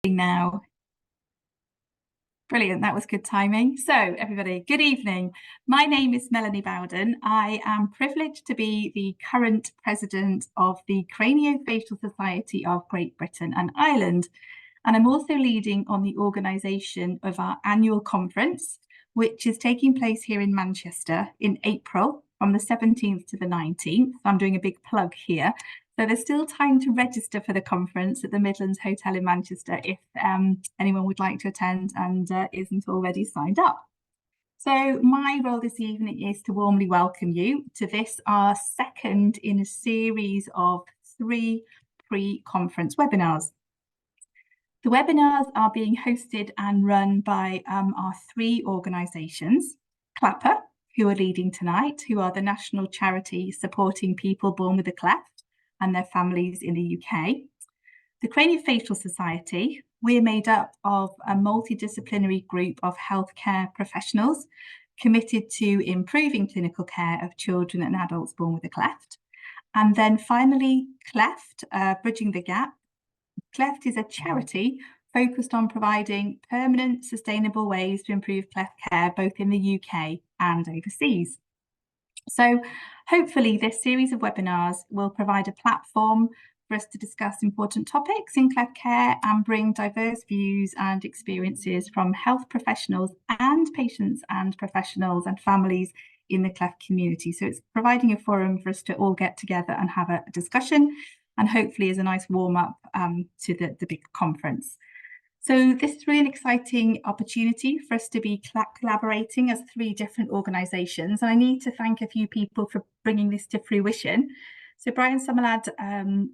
Now. Brilliant, that was good timing. So everybody, good evening. My name is Melanie Bowden. I am privileged to be the current president of the Craniofacial Society of Great Britain and Ireland. And I'm also leading on the organisation of our annual conference, which is taking place here in Manchester in April from the 17th to the 19th. So I'm doing a big plug here. So there's still time to register for the conference at the Midlands Hotel in Manchester if anyone would like to attend and isn't already signed up. So my role this evening is to warmly welcome you to this, our second in a series of 3 pre-conference webinars. The webinars are being hosted and run by our 3 organisations, CLAPA, who are leading tonight, who are the national charity supporting people born with a cleft and their families in the UK. The Craniofacial Society, we're made up of a multidisciplinary group of healthcare professionals committed to improving clinical care of children and adults born with a cleft. And then finally, CLEFT, Bridging the Gap. CLEFT is a charity focused on providing permanent, sustainable ways to improve cleft care both in the UK and overseas. So hopefully this series of webinars will provide a platform for us to discuss important topics in cleft care and bring diverse views and experiences from health professionals and patients and professionals and families in the cleft community. So it's providing a forum for us to all get together and have a discussion, and hopefully is a nice warm-up to the big conference. So this is really an exciting opportunity for us to be collaborating as 3 different organisations. And I need to thank a few people for bringing this to fruition. So Brian Summerlad,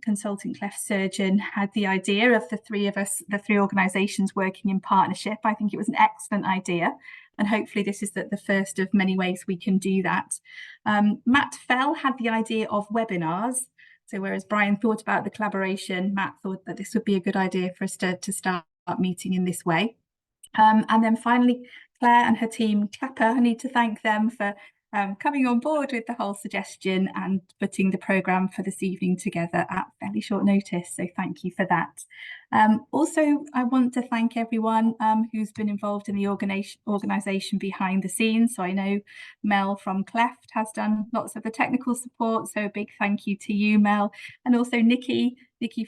consultant cleft surgeon, had the idea of the 3 of us, the 3 organisations working in partnership. I think it was an excellent idea. And hopefully this is the first of many ways we can do that. Matt Fell had the idea of webinars. So whereas Brian thought about the collaboration, Matt thought that this would be a good idea for us to start meeting in this way. And then finally, Claire and her team, CLAPA, I need to thank them for coming on board with the whole suggestion and putting the programme for this evening together at fairly short notice. So thank you for that. Also, I want to thank everyone who's been involved in the organisation behind the scenes. So I know Mel from Cleft has done lots of the technical support. So a big thank you to you, Mel. And also Nikki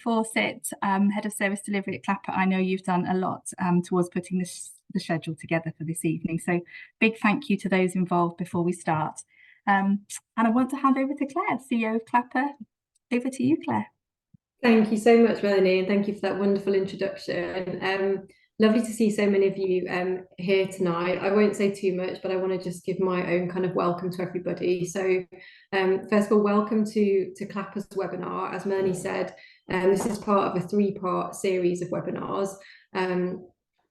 Fawcett, Head of Service Delivery at CLAPA. I know you've done a lot towards putting the schedule together for this evening. So big thank you to those involved before we start. And I want to hand over to Claire, CEO of CLAPA. Over to you, Claire. Thank you so much, Melanie, and thank you for that wonderful introduction. Lovely to see so many of you here tonight. I won't say too much, but I want to just give my own kind of welcome to everybody. So first of all, welcome to CLAPA's webinar. As Melanie said, this is part of a 3-part series of webinars,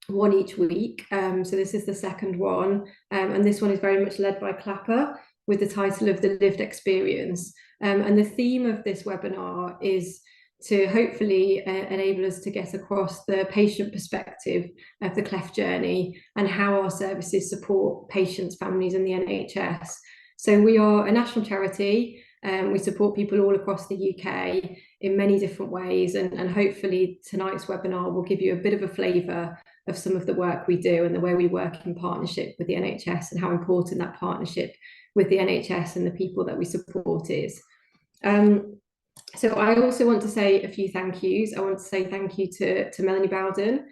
1 each week. So this is the second one, and this one is very much led by CLAPA with the title of The Lived Experience. And the theme of this webinar is to hopefully enable us to get across the patient perspective of the cleft journey and how our services support patients, families and the NHS. So we are a national charity, and we support people all across the UK in many different ways, and hopefully tonight's webinar will give you a bit of a flavour of some of the work we do and the way we work in partnership with the NHS and how important that partnership with the NHS and the people that we support is. So I also want to say a few thank yous. I want to say thank you to Melanie Bowden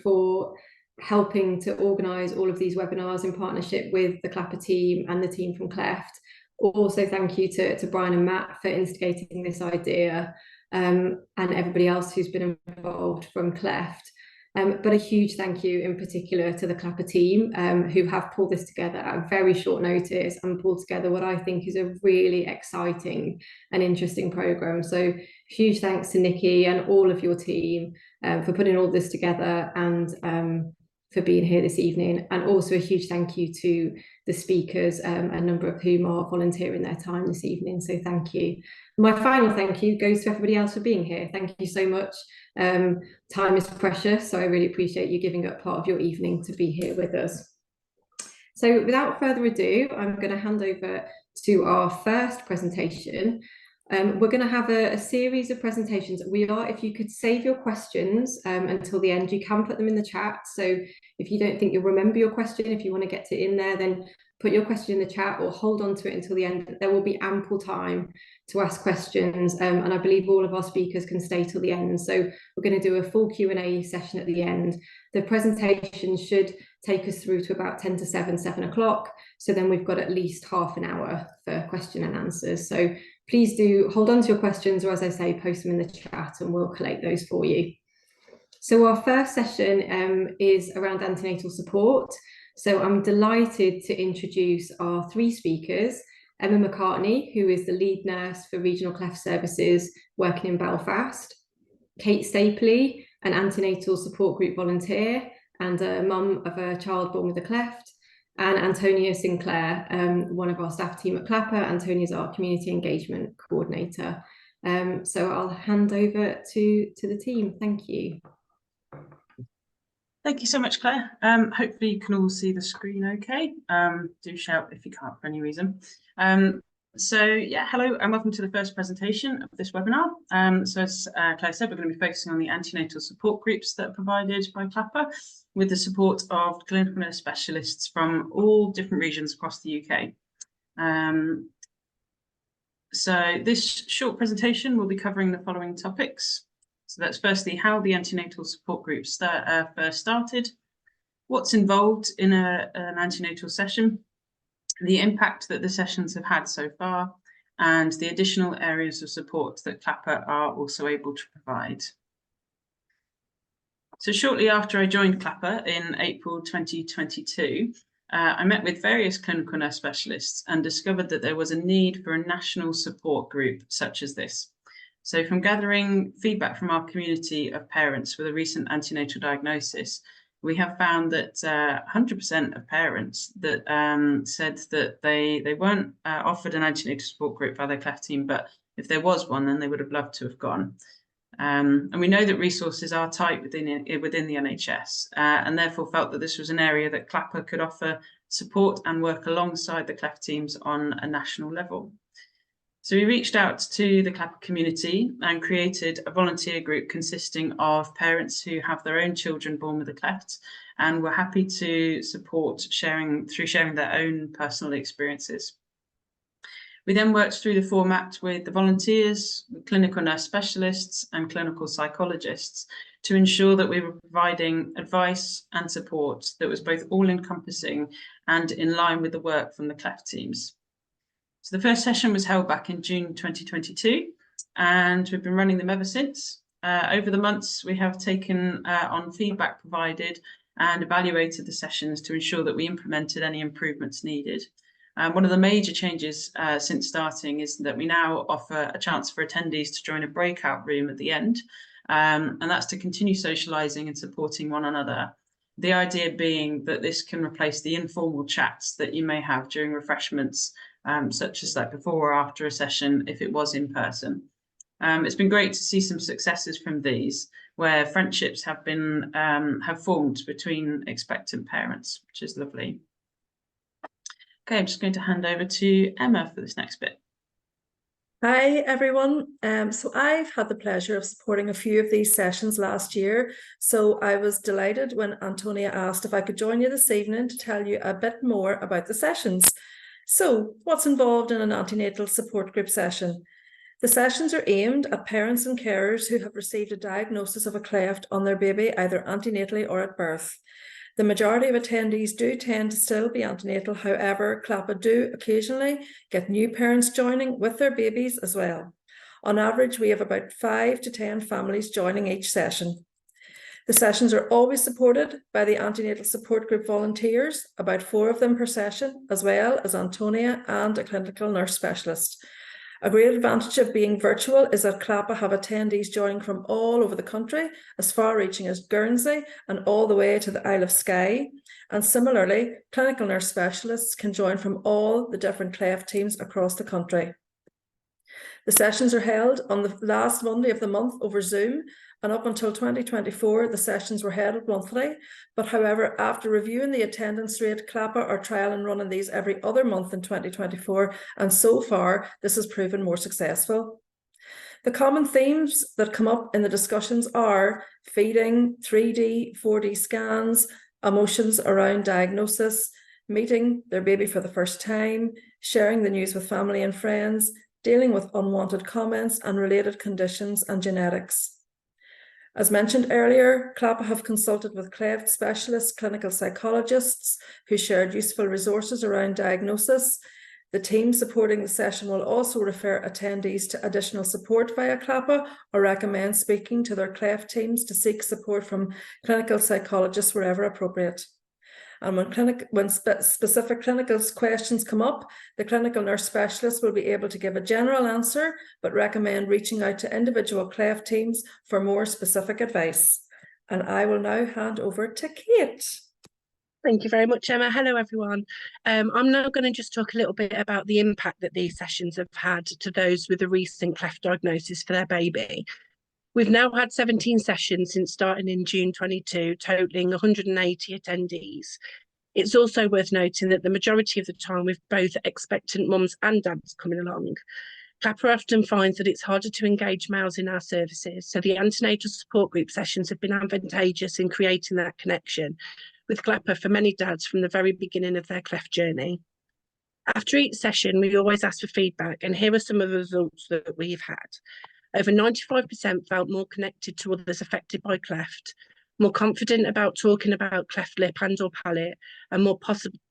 for helping to organise all of these webinars in partnership with the CLAPA team and the team from Cleft. Also thank you to Brian and Matt for instigating this idea, and everybody else who's been involved from Cleft. But a huge thank you in particular to the CLAPA team who have pulled this together at very short notice and pulled together what I think is a really exciting and interesting programme. So huge thanks to Nikki and all of your team for putting all this together and for being here this evening. And also a huge thank you to the speakers, a number of whom are volunteering their time this evening. So thank you. My final thank you goes to everybody else for being here. Thank you so much. Time is precious, so I really appreciate you giving up part of your evening to be here with us. So without further ado, I'm going to hand over to our first presentation. We're going to have a series of presentations. If you could save your questions until the end, you can put them in the chat. So if you don't think you'll remember your question, if you want to get it in there, then put your question in the chat or hold on to it until the end. There will be ample time to ask questions. And I believe all of our speakers can stay till the end. So we're going to do a full Q&A session at the end. The presentation should take us through to about 10 to 7 o'clock. So then we've got at least half an hour for question and answers. So please do hold on to your questions, or as I say, post them in the chat and we'll collate those for you. So our first session is around antenatal support. So I'm delighted to introduce our three speakers: Emma McCartney, who is the lead nurse for Regional Cleft Services working in Belfast; Kate Stapley, an antenatal support group volunteer and a mum of a child born with a cleft; and Antonia Sinclair, one of our staff team at CLAPA. Antonia's our community engagement coordinator. So I'll hand over to the team. Thank you. Thank you so much, Claire. Hopefully you can all see the screen okay. Do shout if you can't for any reason. So yeah, hello and welcome to the first presentation of this webinar. So as Claire said, we're going to be focusing on the antenatal support groups that are provided by CLAPA with the support of clinical nurse specialists from all different regions across the UK. So this short presentation will be covering the following topics. So that's firstly how the antenatal support groups first started, what's involved in an antenatal session, the impact that the sessions have had so far, and the additional areas of support that CLAPA are also able to provide. So shortly after I joined CLAPA in April 2022, I met with various clinical nurse specialists and discovered that there was a need for a national support group such as this. So from gathering feedback from our community of parents with a recent antenatal diagnosis, we have found that 100% of parents that said that they weren't offered an antenatal support group by their cleft team, but if there was one, then they would have loved to have gone. And we know that resources are tight within the NHS, and therefore felt that this was an area that CLAPA could offer support and work alongside the cleft teams on a national level. So we reached out to the CLAPA community and created a volunteer group consisting of parents who have their own children born with a cleft and were happy to support sharing their own personal experiences. We then worked through the format with the volunteers, clinical nurse specialists and clinical psychologists to ensure that we were providing advice and support that was both all-encompassing and in line with the work from the cleft teams. So the first session was held back in June 2022, and we've been running them ever since. Over the months, we have taken on feedback provided and evaluated the sessions to ensure that we implemented any improvements needed. One of the major changes since starting is that we now offer a chance for attendees to join a breakout room at the end, and that's to continue socialising and supporting one another. The idea being that this can replace the informal chats that you may have during refreshments, such as like before or after a session if it was in person. It's been great to see some successes from these, where friendships have formed between expectant parents, which is lovely. Okay, I'm just going to hand over to Emma for this next bit. Hi everyone. So I've had the pleasure of supporting a few of these sessions last year. So I was delighted when Antonia asked if I could join you this evening to tell you a bit more about the sessions. So what's involved in an antenatal support group session? The sessions are aimed at parents and carers who have received a diagnosis of a cleft on their baby, either antenatally or at birth. The majority of attendees do tend to still be antenatal. However, CLAPA do occasionally get new parents joining with their babies as well. On average, we have about 5 to 10 families joining each session. The sessions are always supported by the antenatal support group volunteers, about 4 of them per session, as well as Antonia and a clinical nurse specialist. A great advantage of being virtual is that CLAPA have attendees joining from all over the country, as far-reaching as Guernsey and all the way to the Isle of Skye. And similarly, clinical nurse specialists can join from all the different cleft teams across the country. The sessions are held on the last Monday of the month over Zoom, and up until 2024, the sessions were held monthly. But however, after reviewing the attendance rate, CLAPA are trial and running these every other month in 2024, and so far this has proven more successful. The common themes that come up in the discussions are feeding, 3D, 4D scans, emotions around diagnosis, meeting their baby for the first time, sharing the news with family and friends, dealing with unwanted comments and related conditions and genetics. As mentioned earlier, CLAPA have consulted with cleft specialists, clinical psychologists who shared useful resources around diagnosis. The team supporting the session will also refer attendees to additional support via CLAPA or recommend speaking to their cleft teams to seek support from clinical psychologists wherever appropriate. And when specific clinical questions come up, the clinical nurse specialist will be able to give a general answer, but recommend reaching out to individual cleft teams for more specific advice. And I will now hand over to Kate. Thank you very much, Emma. Hello, everyone. I'm now going to just talk a little bit about the impact that these sessions have had to those with a recent cleft diagnosis for their baby. We've now had 17 sessions since starting in June 22, totaling 180 attendees. It's also worth noting that the majority of the time we've both expectant mums and dads coming along. CLAPA often finds that it's harder to engage males in our services, so the antenatal support group sessions have been advantageous in creating that connection with CLAPA for many dads from the very beginning of their cleft journey. After each session, we always ask for feedback, and here are some of the results that we've had. Over 95% felt more connected to others affected by cleft, more confident about talking about cleft lip and or palate, and more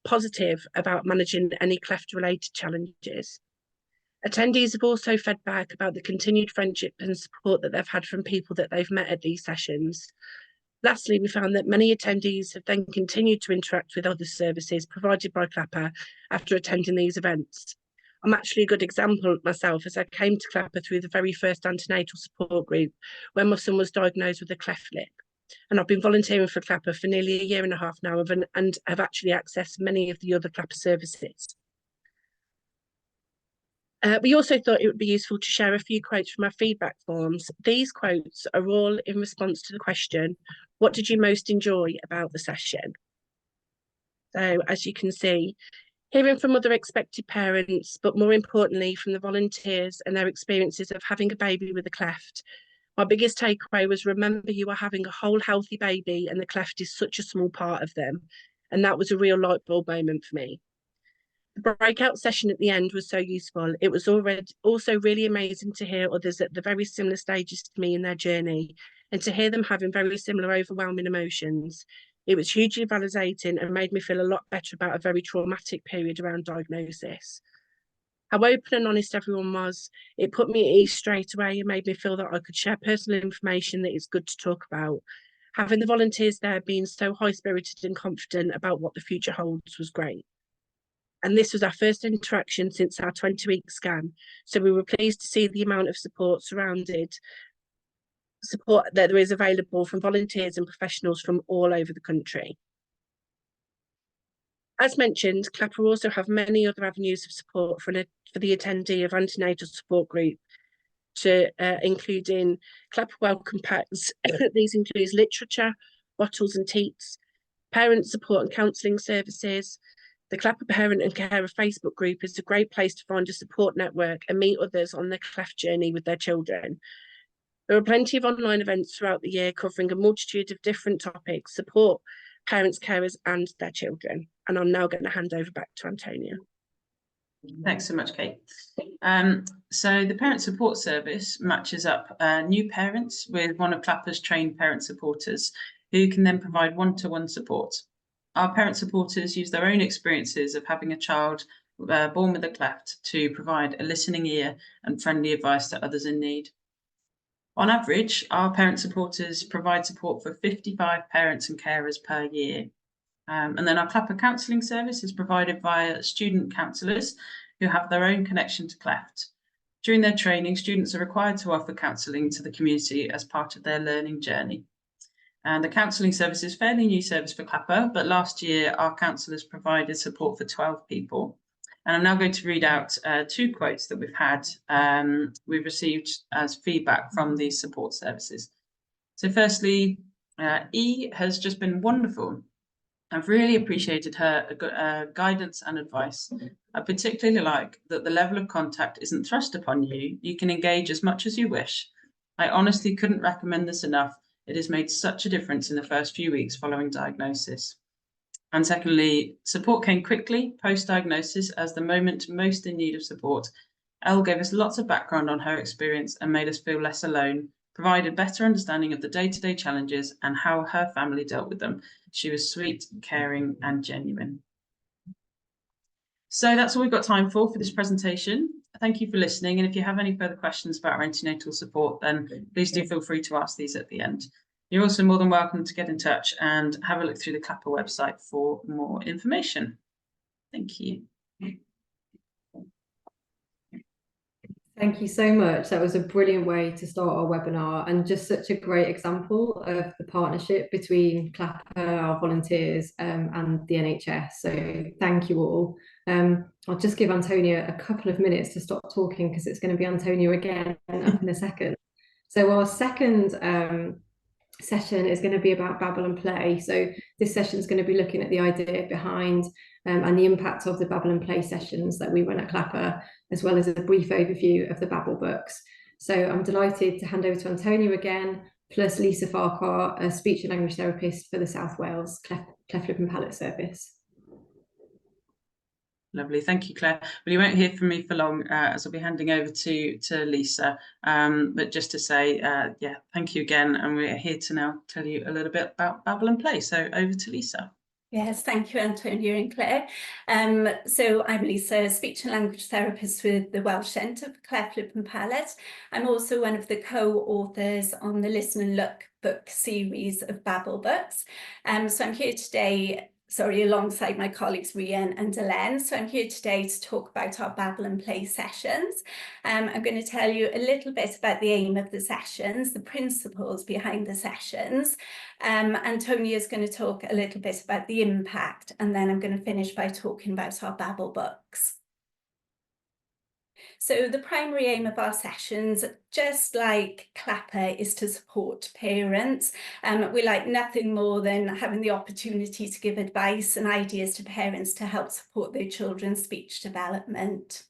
positive about managing any cleft-related challenges. Attendees have also fed back about the continued friendship and support that they've had from people that they've met at these sessions. Lastly, we found that many attendees have then continued to interact with other services provided by CLAPA after attending these events. I'm actually a good example myself, as I came to CLAPA through the very first antenatal support group when my son was diagnosed with a cleft lip. And I've been volunteering for CLAPA for nearly 1.5 years now and have actually accessed many of the other CLAPA services. We also thought it would be useful to share a few quotes from our feedback forms. These quotes are all in response to the question, what did you most enjoy about the session? So as you can see, hearing from other expected parents, but more importantly from the volunteers and their experiences of having a baby with a cleft. My biggest takeaway was, remember, you are having a whole healthy baby and the cleft is such a small part of them. And that was a real light bulb moment for me. The breakout session at the end was so useful. It was also really amazing to hear others at the very similar stages to me in their journey and to hear them having very similar overwhelming emotions. It was hugely validating and made me feel a lot better about a very traumatic period around diagnosis. How open and honest everyone was, it put me at ease straight away and made me feel that I could share personal information that is good to talk about. Having the volunteers there being so high-spirited and confident about what the future holds was great. And this was our first interaction since our 20-week scan, so we were pleased to see the amount of support that there is available from volunteers and professionals from all over the country. As mentioned, CLAPA also have many other avenues of support for the attendee of antenatal support group, including CLAPA welcome packs. These include literature, bottles and teats, parent support and counselling services. The CLAPA Parent and Carer Facebook group is a great place to find a support network and meet others on their cleft journey with their children. There are plenty of online events throughout the year covering a multitude of different topics, support parents, carers and their children. And I'm now going to hand over back to Antonia. Thanks so much, Kate. So the Parent Support Service matches up new parents with one of CLAPA's trained parent supporters who can then provide one-to-one support. Our parent supporters use their own experiences of having a child born with a cleft to provide a listening ear and friendly advice to others in need. On average, our parent supporters provide support for 55 parents and carers per year. And then our CLAPA counselling service is provided via student counsellors who have their own connection to cleft. During their training, students are required to offer counselling to the community as part of their learning journey. And the counselling service is a fairly new service for CLAPA, but last year our counsellors provided support for 12 people. And I'm now going to read out 2 quotes that we've received as feedback from these support services. So firstly, E has just been wonderful. I've really appreciated her guidance and advice. I particularly like that the level of contact isn't thrust upon you. You can engage as much as you wish. I honestly couldn't recommend this enough. It has made such a difference in the first few weeks following diagnosis. And secondly, support came quickly post-diagnosis as the moment most in need of support. Elle gave us lots of background on her experience and made us feel less alone, provided better understanding of the day-to-day challenges and how her family dealt with them. She was sweet, caring, and genuine. So that's all we've got time for this presentation. Thank you for listening. And if you have any further questions about our antenatal support, then please do feel free to ask these at the end. You're also more than welcome to get in touch and have a look through the CLAPA website for more information. Thank you. Thank you so much. That was a brilliant way to start our webinar and just such a great example of the partnership between CLAPA, our volunteers, and the NHS. So thank you all. I'll just give Antonia a couple of minutes to stop talking because it's going to be Antonia again up in a second. So our second session is going to be about Babble and Play. So this session is going to be looking at the idea behind and the impact of the Babble and Play sessions that we run at CLAPA, as well as a brief overview of the Babble books. So I'm delighted to hand over to Antonia again, plus Lisa Farquhar, a speech and language therapist for the South Wales Cleft Lip and Palate Service. Lovely, thank you, Claire. Well, you won't hear from me for long as I'll be handing over to Lisa. But just to say, yeah, thank you again. And we're here to now tell you a little bit about Babble and Play. So over to Lisa. Yes, thank you, Antonia and Claire. So I'm Lisa, speech and language therapist with the Welsh Centre for Cleft Lip and Palate. I'm also one of the co-authors on the Listen and Look book series of Babble books. So I'm here today, alongside my colleagues Rian and Elaine. So I'm here today to talk about our Babble and Play sessions. I'm going to tell you a little bit about the aim of the sessions, the principles behind the sessions. Antonia is going to talk a little bit about the impact, and then I'm going to finish by talking about our Babble books. So the primary aim of our sessions, just like CLAPA, is to support parents. We like nothing more than having the opportunity to give advice and ideas to parents to help support their children's speech development.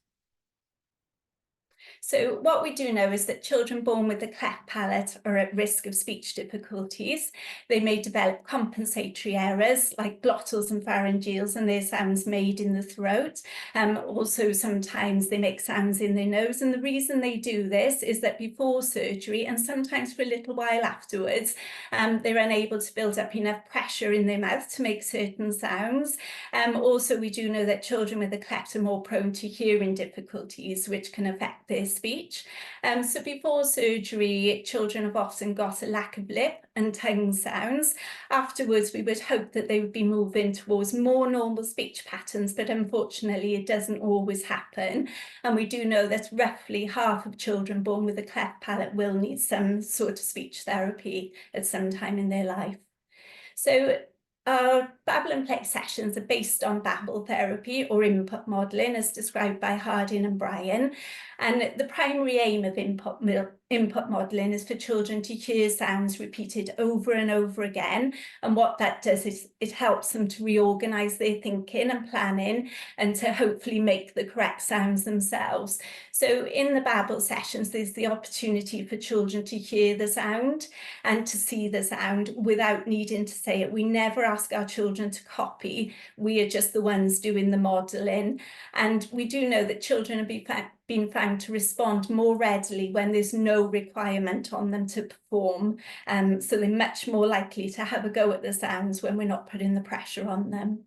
So what we do know is that children born with a cleft palate are at risk of speech difficulties. They may develop compensatory errors like glottals and pharyngeals and their sounds made in the throat. Also, sometimes they make sounds in their nose. And the reason they do this is that before surgery and sometimes for a little while afterwards, they're unable to build up enough pressure in their mouth to make certain sounds. Also, we do know that children with a cleft are more prone to hearing difficulties, which can affect their speech. So before surgery, children have often got a lack of lip and tongue sounds. Afterwards, we would hope that they would be moving towards more normal speech patterns, but unfortunately, it doesn't always happen. And we do know that roughly half of children born with a cleft palate will need some sort of speech therapy at some time in their life. So our Babble and Play sessions are based on Babble therapy or input modelling as described by Harding and Bryan. And the primary aim of input modelling is for children to hear sounds repeated over and over again. And what that does is it helps them to reorganise their thinking and planning and to hopefully make the correct sounds themselves. So in the Babble sessions, there's the opportunity for children to hear the sound and to see the sound without needing to say it. We never ask our children to copy. We are just the ones doing the modelling. And we do know that children have been found to respond more readily when there's no requirement on them to perform. So they're much more likely to have a go at the sounds when we're not putting the pressure on them.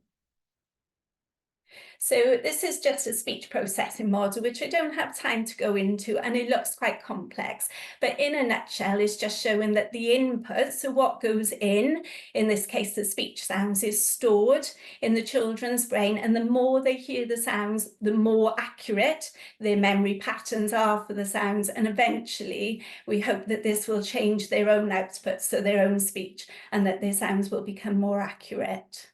So this is just a speech processing model, which I don't have time to go into, and it looks quite complex. But in a nutshell, it's just showing that the input, so what goes in this case, the speech sounds, is stored in the children's brain. And the more they hear the sounds, the more accurate their memory patterns are for the sounds. And eventually, we hope that this will change their own output, so their own speech, and that their sounds will become more accurate.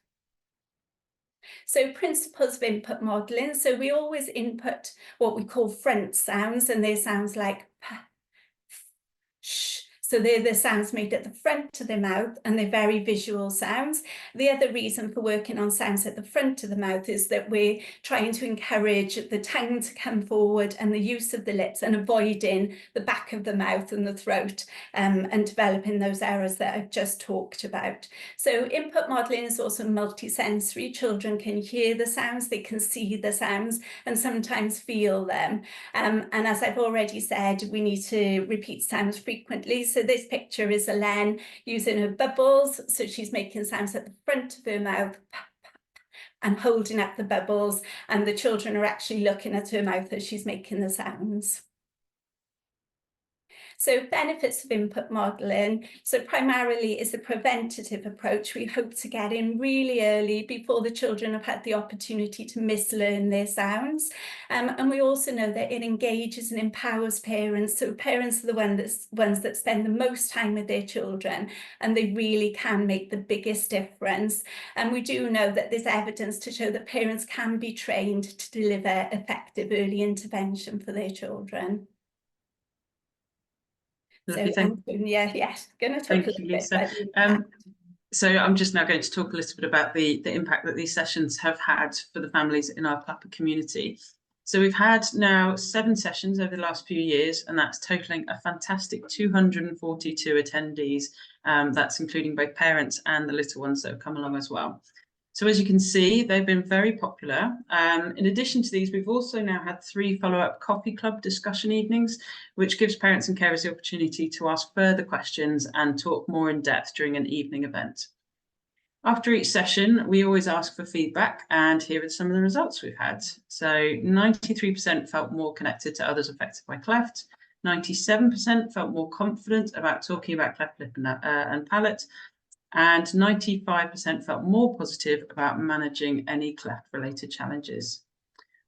So principles of input modelling. So we always input what we call front sounds, and they sounds like p, sh. So they're the sounds made at the front of the mouth, and they're very visual sounds. The other reason for working on sounds at the front of the mouth is that we're trying to encourage the tongue to come forward and the use of the lips, and avoiding the back of the mouth and the throat, and developing those errors that I've just talked about. So input modelling is also multisensory. Children can hear the sounds, they can see the sounds, and sometimes feel them. And as I've already said, we need to repeat sounds frequently. So this picture is Elaine using her bubbles. So she's making sounds at the front of her mouth and holding up the bubbles, and the children are actually looking at her mouth as she's making the sounds. So benefits of input modelling. So primarily is a preventative approach. We hope to get in really early before the children have had the opportunity to mislearn their sounds. And we also know that it engages and empowers parents. So parents are the ones that spend the most time with their children, and they really can make the biggest difference. And we do know that there's evidence to show that parents can be trained to deliver effective early intervention for their children. Lovely, So yes, going to talk thank a little you, bit Lisa. about the impact. So I'm just now going to talk a little bit about the impact that these sessions have had for the families in our CLAPA community. So we've had now 7 sessions over the last few years, and that's totaling a fantastic 242 attendees. That's including both parents and the little ones that have come along as well. So as you can see, they've been very popular. In addition to these, we've also now had 3 follow-up coffee club discussion evenings, which gives parents and carers the opportunity to ask further questions and talk more in depth during an evening event. After each session, we always ask for feedback, and here are some of the results we've had. So 93% felt more connected to others affected by cleft, 97% felt more confident about talking about cleft lip and palate, and 95% felt more positive about managing any cleft-related challenges.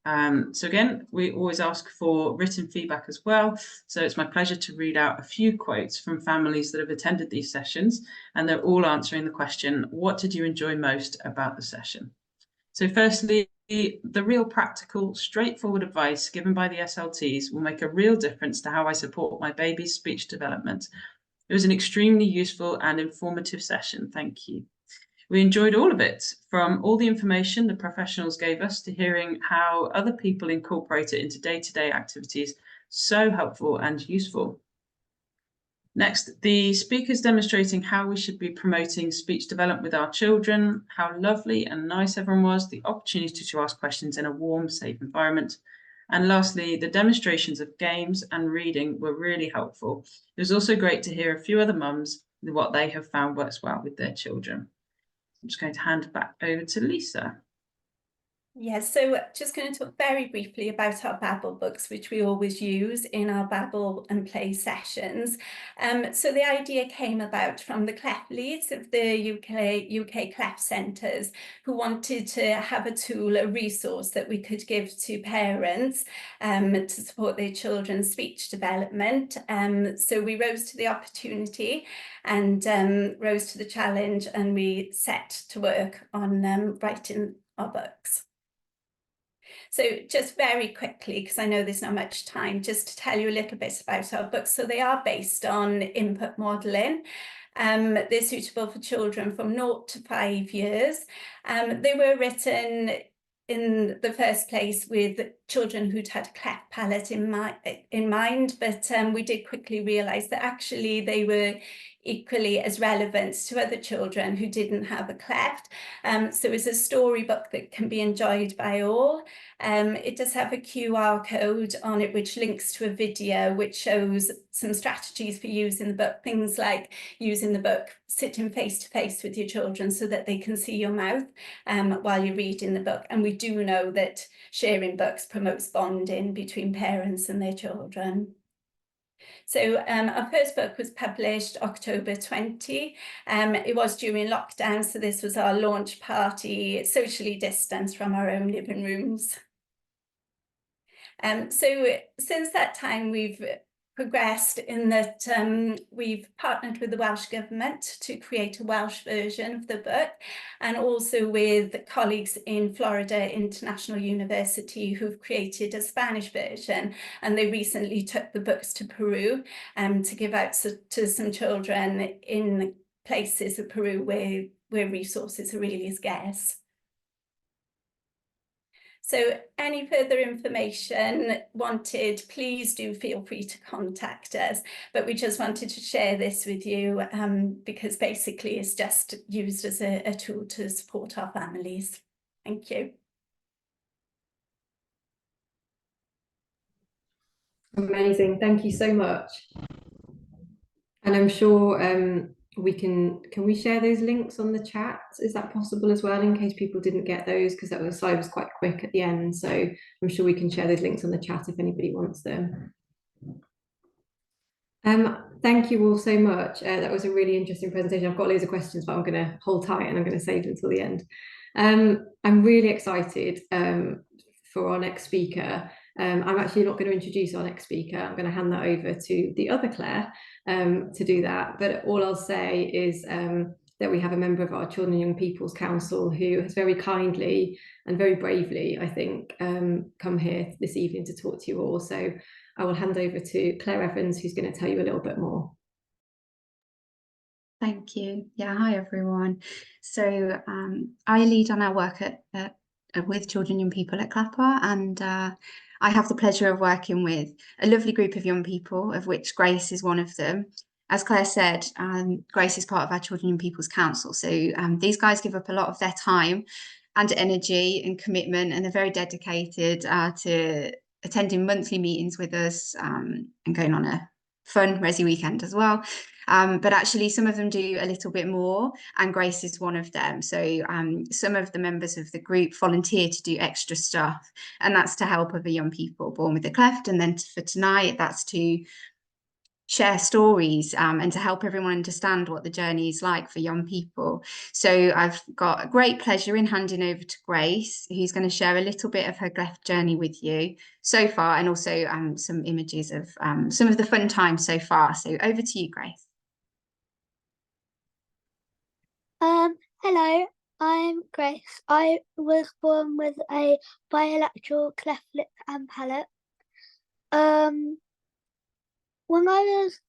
So again, we always ask for written feedback as well. So it's my pleasure to read out a few quotes from families that have attended these sessions, and they're all answering the question, what did you enjoy most about the session? So firstly, the real practical, straightforward advice given by the SLTs will make a real difference to how I support my baby's speech development. It was an extremely useful and informative session. Thank you. We enjoyed all of it, from all the information the professionals gave us to hearing how other people incorporate it into day-to-day activities. So helpful and useful. Next, the speakers demonstrating how we should be promoting speech development with our children, how lovely and nice everyone was, the opportunity to ask questions in a warm, safe environment. And lastly, the demonstrations of games and reading were really helpful. It was also great to hear a few other mums with what they have found works well with their children. I'm just going to hand back over to Lisa. Yes, so just going to talk very briefly about our Babble books, which we always use in our Babble and Play sessions. So the idea came about from the cleft leads of the UK cleft centres, who wanted to have a tool, a resource that we could give to parents to support their children's speech development. So we rose to the opportunity and rose to the challenge, and we set to work on writing our books. So just very quickly, because I know there's not much time, just to tell you a little bit about our books. So they are based on input modelling. They're suitable for children from 0 to 5 years. They were written in the first place with children who'd had a cleft palate in mind, but we did quickly realise that actually they were equally as relevant to other children who didn't have a cleft. So it's a storybook that can be enjoyed by all. It does have a QR code on it which links to a video which shows some strategies for using the book, things like using the book sitting face to face with your children so that they can see your mouth while you're reading the book. And we do know that sharing books promotes bonding between parents and their children. So our first book was published October 20. It was during lockdown, so this was our launch party, socially distanced from our own living rooms. So since that time, we've progressed in that we've partnered with the Welsh Government to create a Welsh version of the book, and also with colleagues in Florida International University who've created a Spanish version, and they recently took the books to Peru to give out to some children in places of Peru where resources are really scarce. So any further information wanted, please do feel free to contact us. But we just wanted to share this with you because basically it's just used as a tool to support our families. Thank you. Amazing, thank you so much. And I'm sure can we share those links on the chat? Is that possible as well, in case people didn't get those, because that slide was quite quick at the end, so I'm sure we can share those links on the chat if anybody wants them. Thank you all so much. That was a really interesting presentation. I've got loads of questions, but I'm going to hold tight and I'm going to save them until the end. I'm really excited for our next speaker. I'm actually not going to introduce our next speaker. I'm going to hand that over to the other Claire to do that. But all I'll say is that we have a member of our Children and Young People's Council who has very kindly and very bravely, I think, come here this evening to talk to you all. So I will hand over to Claire Evans, who's going to tell you a little bit more. Thank you. Yeah, hi everyone. So I lead on our work with children and young people at CLAPA, and I have the pleasure of working with a lovely group of young people, of which Grace is one of them. As Claire said, Grace is part of our Children and Young People's Council. So these guys give up a lot of their time and energy and commitment, and they're very dedicated to attending monthly meetings with us and going on a fun Resi weekend as well. But actually some of them do a little bit more, and Grace is one of them. So some of the members of the group volunteer to do extra stuff, and that's to help other young people born with a cleft. And then for tonight, that's to share stories and to help everyone understand what the journey is like for young people. So I've got a great pleasure in handing over to Grace, who's going to share a little bit of her cleft journey with you so far, and also some images of some of the fun times so far. So over to you, Grace. Hello, I'm Grace. I was born with a bilateral cleft lip and palate. When I was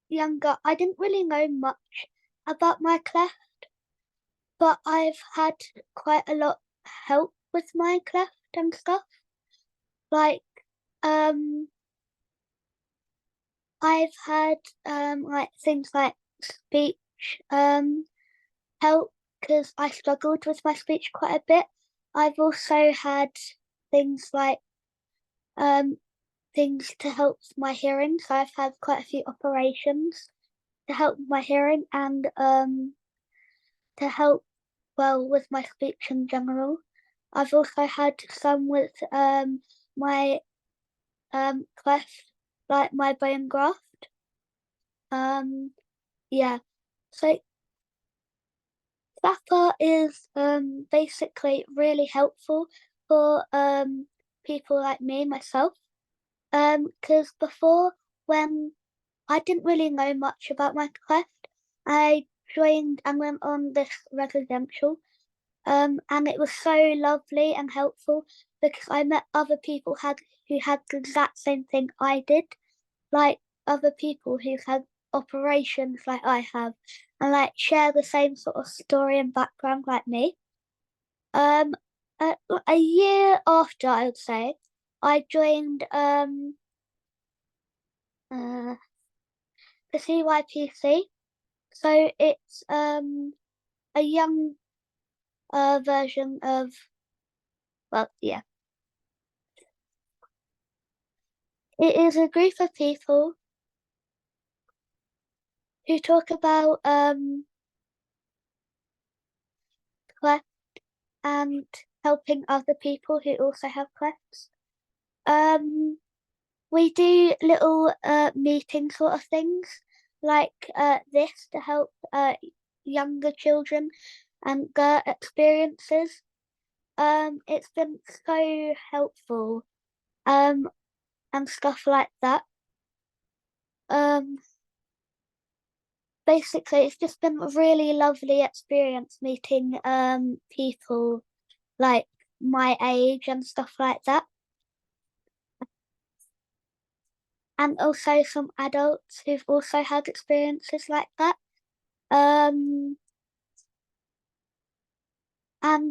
younger, I didn't really know much about my cleft, but I've had quite a lot of help with my cleft and stuff. Like, I've had like things like speech help, because I struggled with my speech quite a bit. I've also had things like things to help my hearing. So I've had quite a few operations to help my hearing and to help well with my speech in general. I've also had some with my cleft, like my bone graft. Yeah, so CLAPA is basically really helpful for people like me, myself. Because before, when I didn't really know much about my cleft, I joined and went on this residential, and it was so lovely and helpful because I met other people who had the exact same thing I did, like other people who've had operations like I have, and like share the same sort of story and background like me. A year after, I would say, I joined the CYPC. So it's a young version of, well, yeah. It is a group of people who talk about cleft and helping other people who also have clefts. We do little meeting sort of things like this to help younger children and their experiences. It's been so helpful and stuff like that. basically it's just been a really lovely experience meeting people like my age and stuff like that. And also some adults who've also had experiences like that. And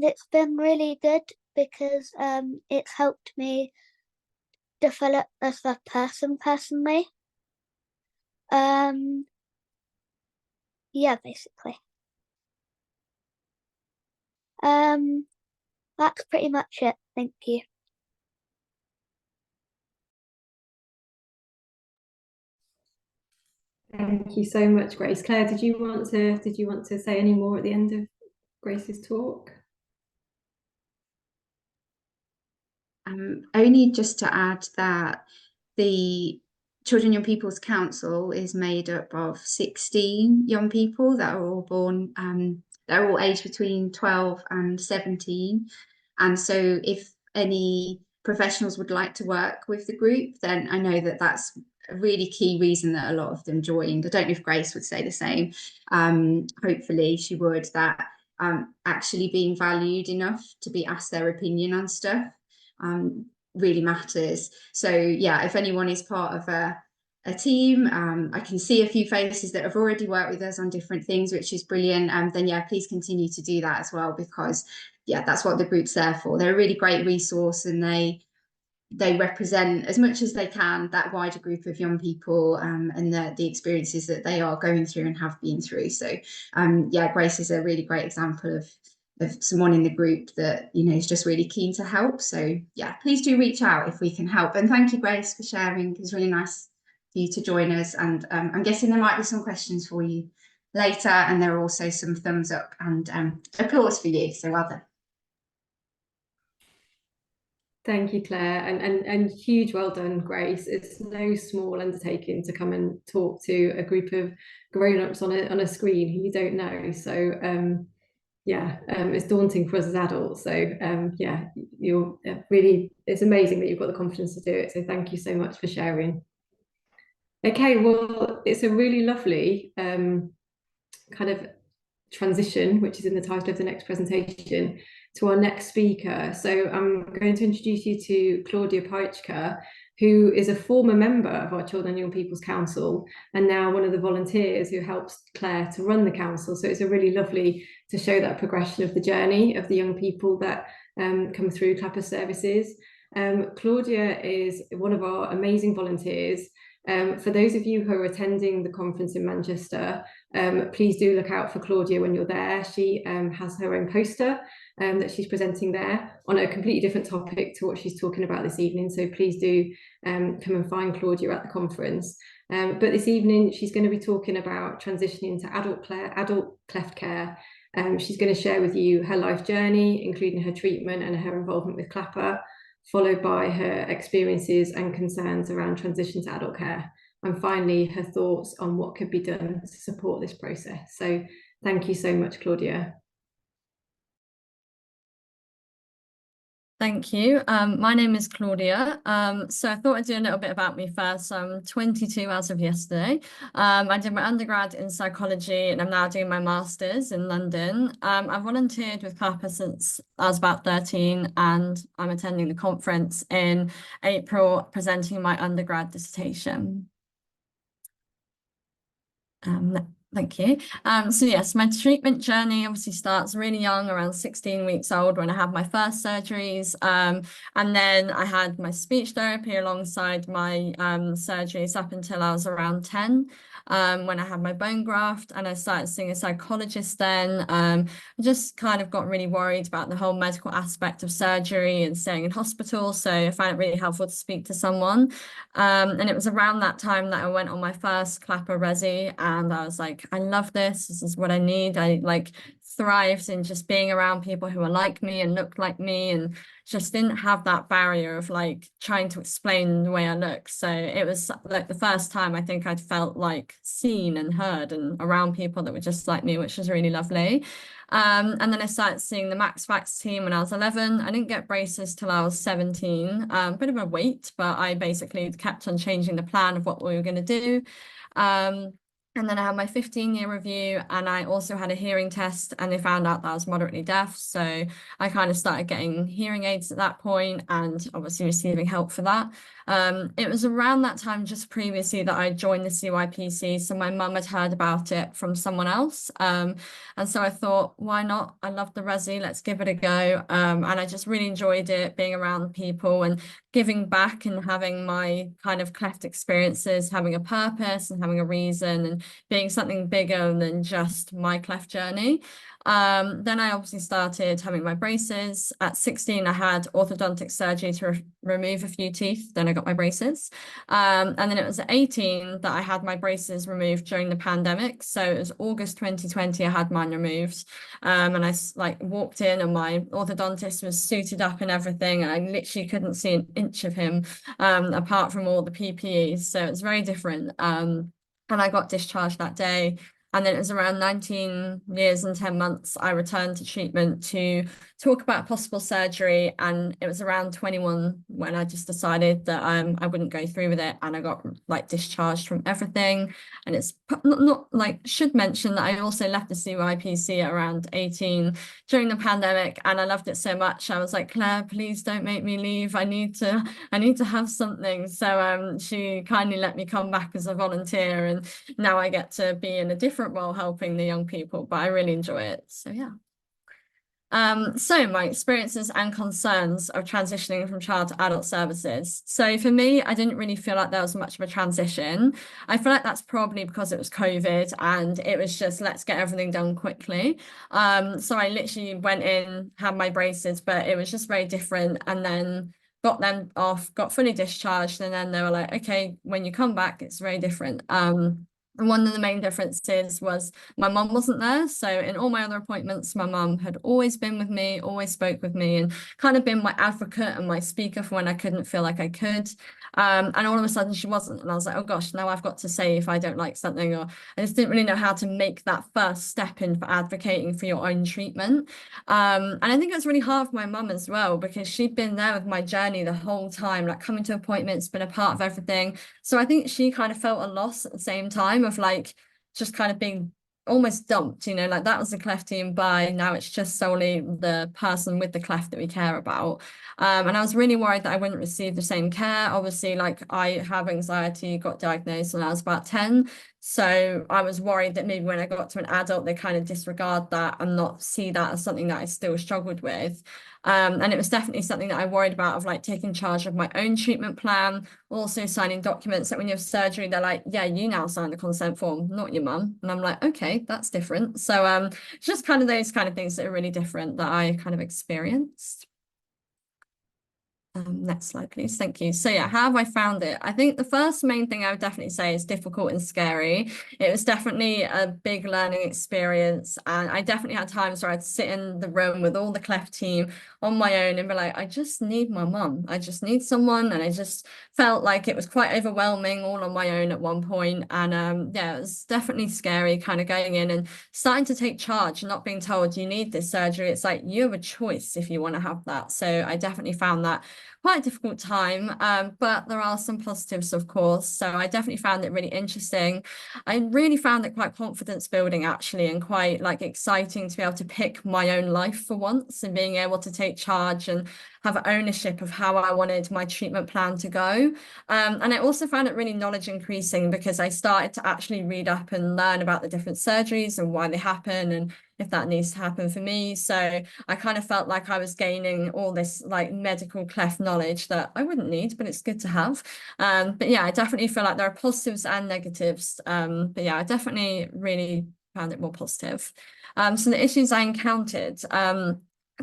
it's been really good because it's helped me develop as a person personally. Yeah, basically. That's pretty much it. Thank you. Thank you so much, Grace. Claire, did you want to say any more at the end of Grace's talk? Only just to add that the Children and Young People's Council is made up of 16 young people that are all born, they're all aged between 12 and 17. And so if any professionals would like to work with the group, then I know that that's a really key reason that a lot of them joined. I don't know if Grace would say the same. Hopefully she would, that actually being valued enough to be asked their opinion on stuff really matters. So yeah, if anyone is part of a team, I can see a few faces that have already worked with us on different things, which is brilliant. Then yeah, please continue to do that as well, because yeah, that's what the group's there for. They're a really great resource, and they represent as much as they can that wider group of young people and the experiences that they are going through and have been through. So yeah, Grace is a really great example of someone in the group that, you know, is just really keen to help. So yeah, please do reach out if we can help. And thank you, Grace, for sharing. It's really nice for you to join us. And I'm guessing there might be some questions for you later, and there are also some thumbs up and applause for you. So well done. Thank you, Claire, and huge well done, Grace. It's no small undertaking to come and talk to a group of grown-ups on a screen who you don't know. So yeah, it's daunting for us as adults. So yeah, you're really, it's amazing that you've got the confidence to do it. So thank you so much for sharing. Okay, well, it's a really lovely kind of transition, which is in the title of the next presentation, to our next speaker. So I'm going to introduce you to Claudia Peichka, who is a former member of our Children and Young People's Council and now one of the volunteers who helps Claire to run the council. So it's a really lovely to show that progression of the journey of the young people that come through CLAPA services. Claudia is one of our amazing volunteers. For those of you who are attending the conference in Manchester, please do look out for Claudia when you're there. She has her own poster that she's presenting there on a completely different topic to what she's talking about this evening. So please do come and find Claudia at the conference. But this evening, she's going to be talking about transitioning to adult cleft care. She's going to share with you her life journey, including her treatment and her involvement with CLAPA, followed by her experiences and concerns around transition to adult care, and finally her thoughts on what could be done to support this process. So thank you so much, Claudia. Thank you. My name is Claudia. So I thought I'd do a little bit about me first. So I'm 22 as of yesterday. I did my undergrad in psychology and I'm now doing my master's in London. I've volunteered with CLAPA since I was about 13 and I'm attending the conference in April presenting my undergrad dissertation. Thank you. So yes, my treatment journey obviously starts really young, around 16 weeks old, when I had my first surgeries. And then I had my speech therapy alongside my surgeries up until I was around 10, when I had my bone graft, and I started seeing a psychologist then. I just kind of got really worried about the whole medical aspect of surgery and staying in hospital. So I found it really helpful to speak to someone. And it was around that time that I went on my first CLAPA resi, and I was like, like, I love this is what I need. I like thrived in just being around people who are like me and look like me, and just didn't have that barrier of like trying to explain the way I look. So it was like the first time I think I'd felt like seen and heard and around people that were just like me, which was really lovely. And then I started seeing the Max Facts team when I was 11. I didn't get braces till I was 17, bit of a wait, but I basically kept on changing the plan of what we were going to do. And then I had my 15-year review, and I also had a hearing test, and they found out that I was moderately deaf. So I kind of started getting hearing aids at that point, and obviously receiving help for that. It was around that time, just previously, that I joined the CYPC. So my mum had heard about it from someone else. And so I thought, why not? I love the Resi, let's give it a go. And I just really enjoyed it, being around people and giving back and having my kind of cleft experiences, having a purpose and having a reason and being something bigger than just my cleft journey. Then I obviously started having my braces. At 16, I had orthodontic surgery to remove a few teeth. Then I got my braces. And then it was at 18 that I had my braces removed during the pandemic. So it was August 2020, I had mine removed. And I like walked in, and my orthodontist was suited up and everything. I literally couldn't see an inch of him, apart from all the PPE. So it's very different. And I got discharged that day. And then it was around 19 years and 10 months, I returned to treatment to talk about possible surgery. And it was around 21 when I just decided that I wouldn't go through with it. And I got like discharged from everything. And it's not like, should mention that I also left the CYPC at around 18 during the pandemic. And I loved it so much. I was like, Claire, please don't make me leave. I need to have something. So she kindly let me come back as a volunteer. And now I get to be in a different role helping the young people, but I really enjoy it. So yeah. So my experiences and concerns of transitioning from child to adult services. So for me, I didn't really feel like there was much of a transition. I feel like that's probably because it was COVID and it was just, let's get everything done quickly. So I literally went in, had my braces, but it was just very different. And then got them off, got fully discharged. And then they were like, okay, when you come back, it's very different. And one of the main differences was my mum wasn't there. So in all my other appointments, my mum had always been with me, always spoke with me, and kind of been my advocate and my speaker for when I couldn't feel like I could. And all of a sudden she wasn't. And I was like, oh gosh, now I've got to say if I don't like something, or I just didn't really know how to make that first step in for advocating for your own treatment. And I think it was really hard for my mum as well, because she'd been there with my journey the whole time, like coming to appointments, been a part of everything. So I think she kind of felt a loss at the same time of like just kind of being almost dumped, you know, like that was the cleft team, by now it's just solely the person with the cleft that we care about. And I was really worried that I wouldn't receive the same care. Obviously, like I have anxiety, got diagnosed when I was about 10. So I was worried that maybe when I got to an adult, they kind of disregard that and not see that as something that I still struggled with. And it was definitely something that I worried about, of like taking charge of my own treatment plan, also signing documents that when you have surgery, they're like, yeah, you now sign the consent form, not your mum. And I'm like, okay, that's different. So just kind of those kind of things that are really different that I kind of experienced. Next slide, please. Thank you. So yeah, how have I found it? I think the first main thing I would definitely say is difficult and scary. It was definitely a big learning experience. And I definitely had times where I'd sit in the room with all the cleft team on my own and be like, I just need my mum. I just need someone. And I just felt like it was quite overwhelming all on my own at one point. And yeah, it was definitely scary kind of going in and starting to take charge, not being told you need this surgery. It's like you have a choice if you want to have that. So I definitely found that quite a difficult time, but there are some positives, of course. So I definitely found it really interesting. I really found it quite confidence building, actually, and quite like exciting to be able to pick my own life for once and being able to take charge and have ownership of how I wanted my treatment plan to go. And I also found it really knowledge increasing, because I started to actually read up and learn about the different surgeries and why they happen and if that needs to happen for me. So I kind of felt like I was gaining all this like medical cleft knowledge that I wouldn't need, but it's good to have. But yeah, I definitely feel like there are positives and negatives. But yeah, I definitely really found it more positive. So the issues I encountered,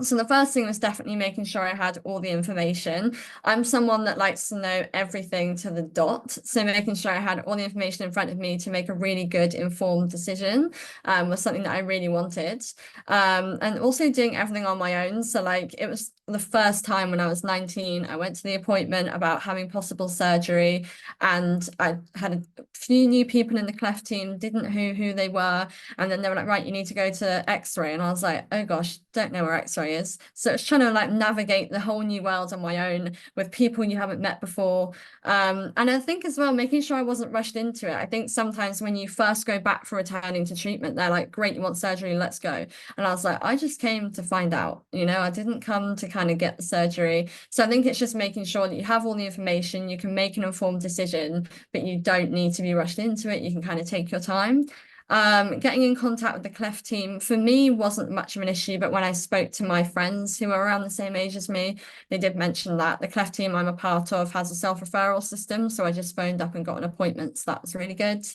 So the first thing was definitely making sure I had all the information. I'm someone that likes to know everything to the dot. So making sure I had all the information in front of me to make a really good informed decision was something that I really wanted. And also doing everything on my own. So like it was the first time when I was 19, I went to the appointment about having possible surgery, and I had a few new people in the cleft team, didn't know who they were. And then they were like, right, you need to go to X-ray. And I was like, oh gosh, don't know where X-ray is. So it's trying to like navigate the whole new world on my own with people you haven't met before. And I think as well, making sure I wasn't rushed into it. I think sometimes when you first go back for returning to treatment, they're like, great, you want surgery, let's go. And I was like, I just came to find out, you know, I didn't come to kind of get the surgery. So I think it's just making sure that you have all the information, you can make an informed decision, but you don't need to be rushed into it. You can kind of take your time. Getting in contact with the cleft team for me wasn't much of an issue, but when I spoke to my friends who are around the same age as me, they did mention that the cleft team I'm a part of has a self-referral system. So I just phoned up and got an appointment. So that was really good.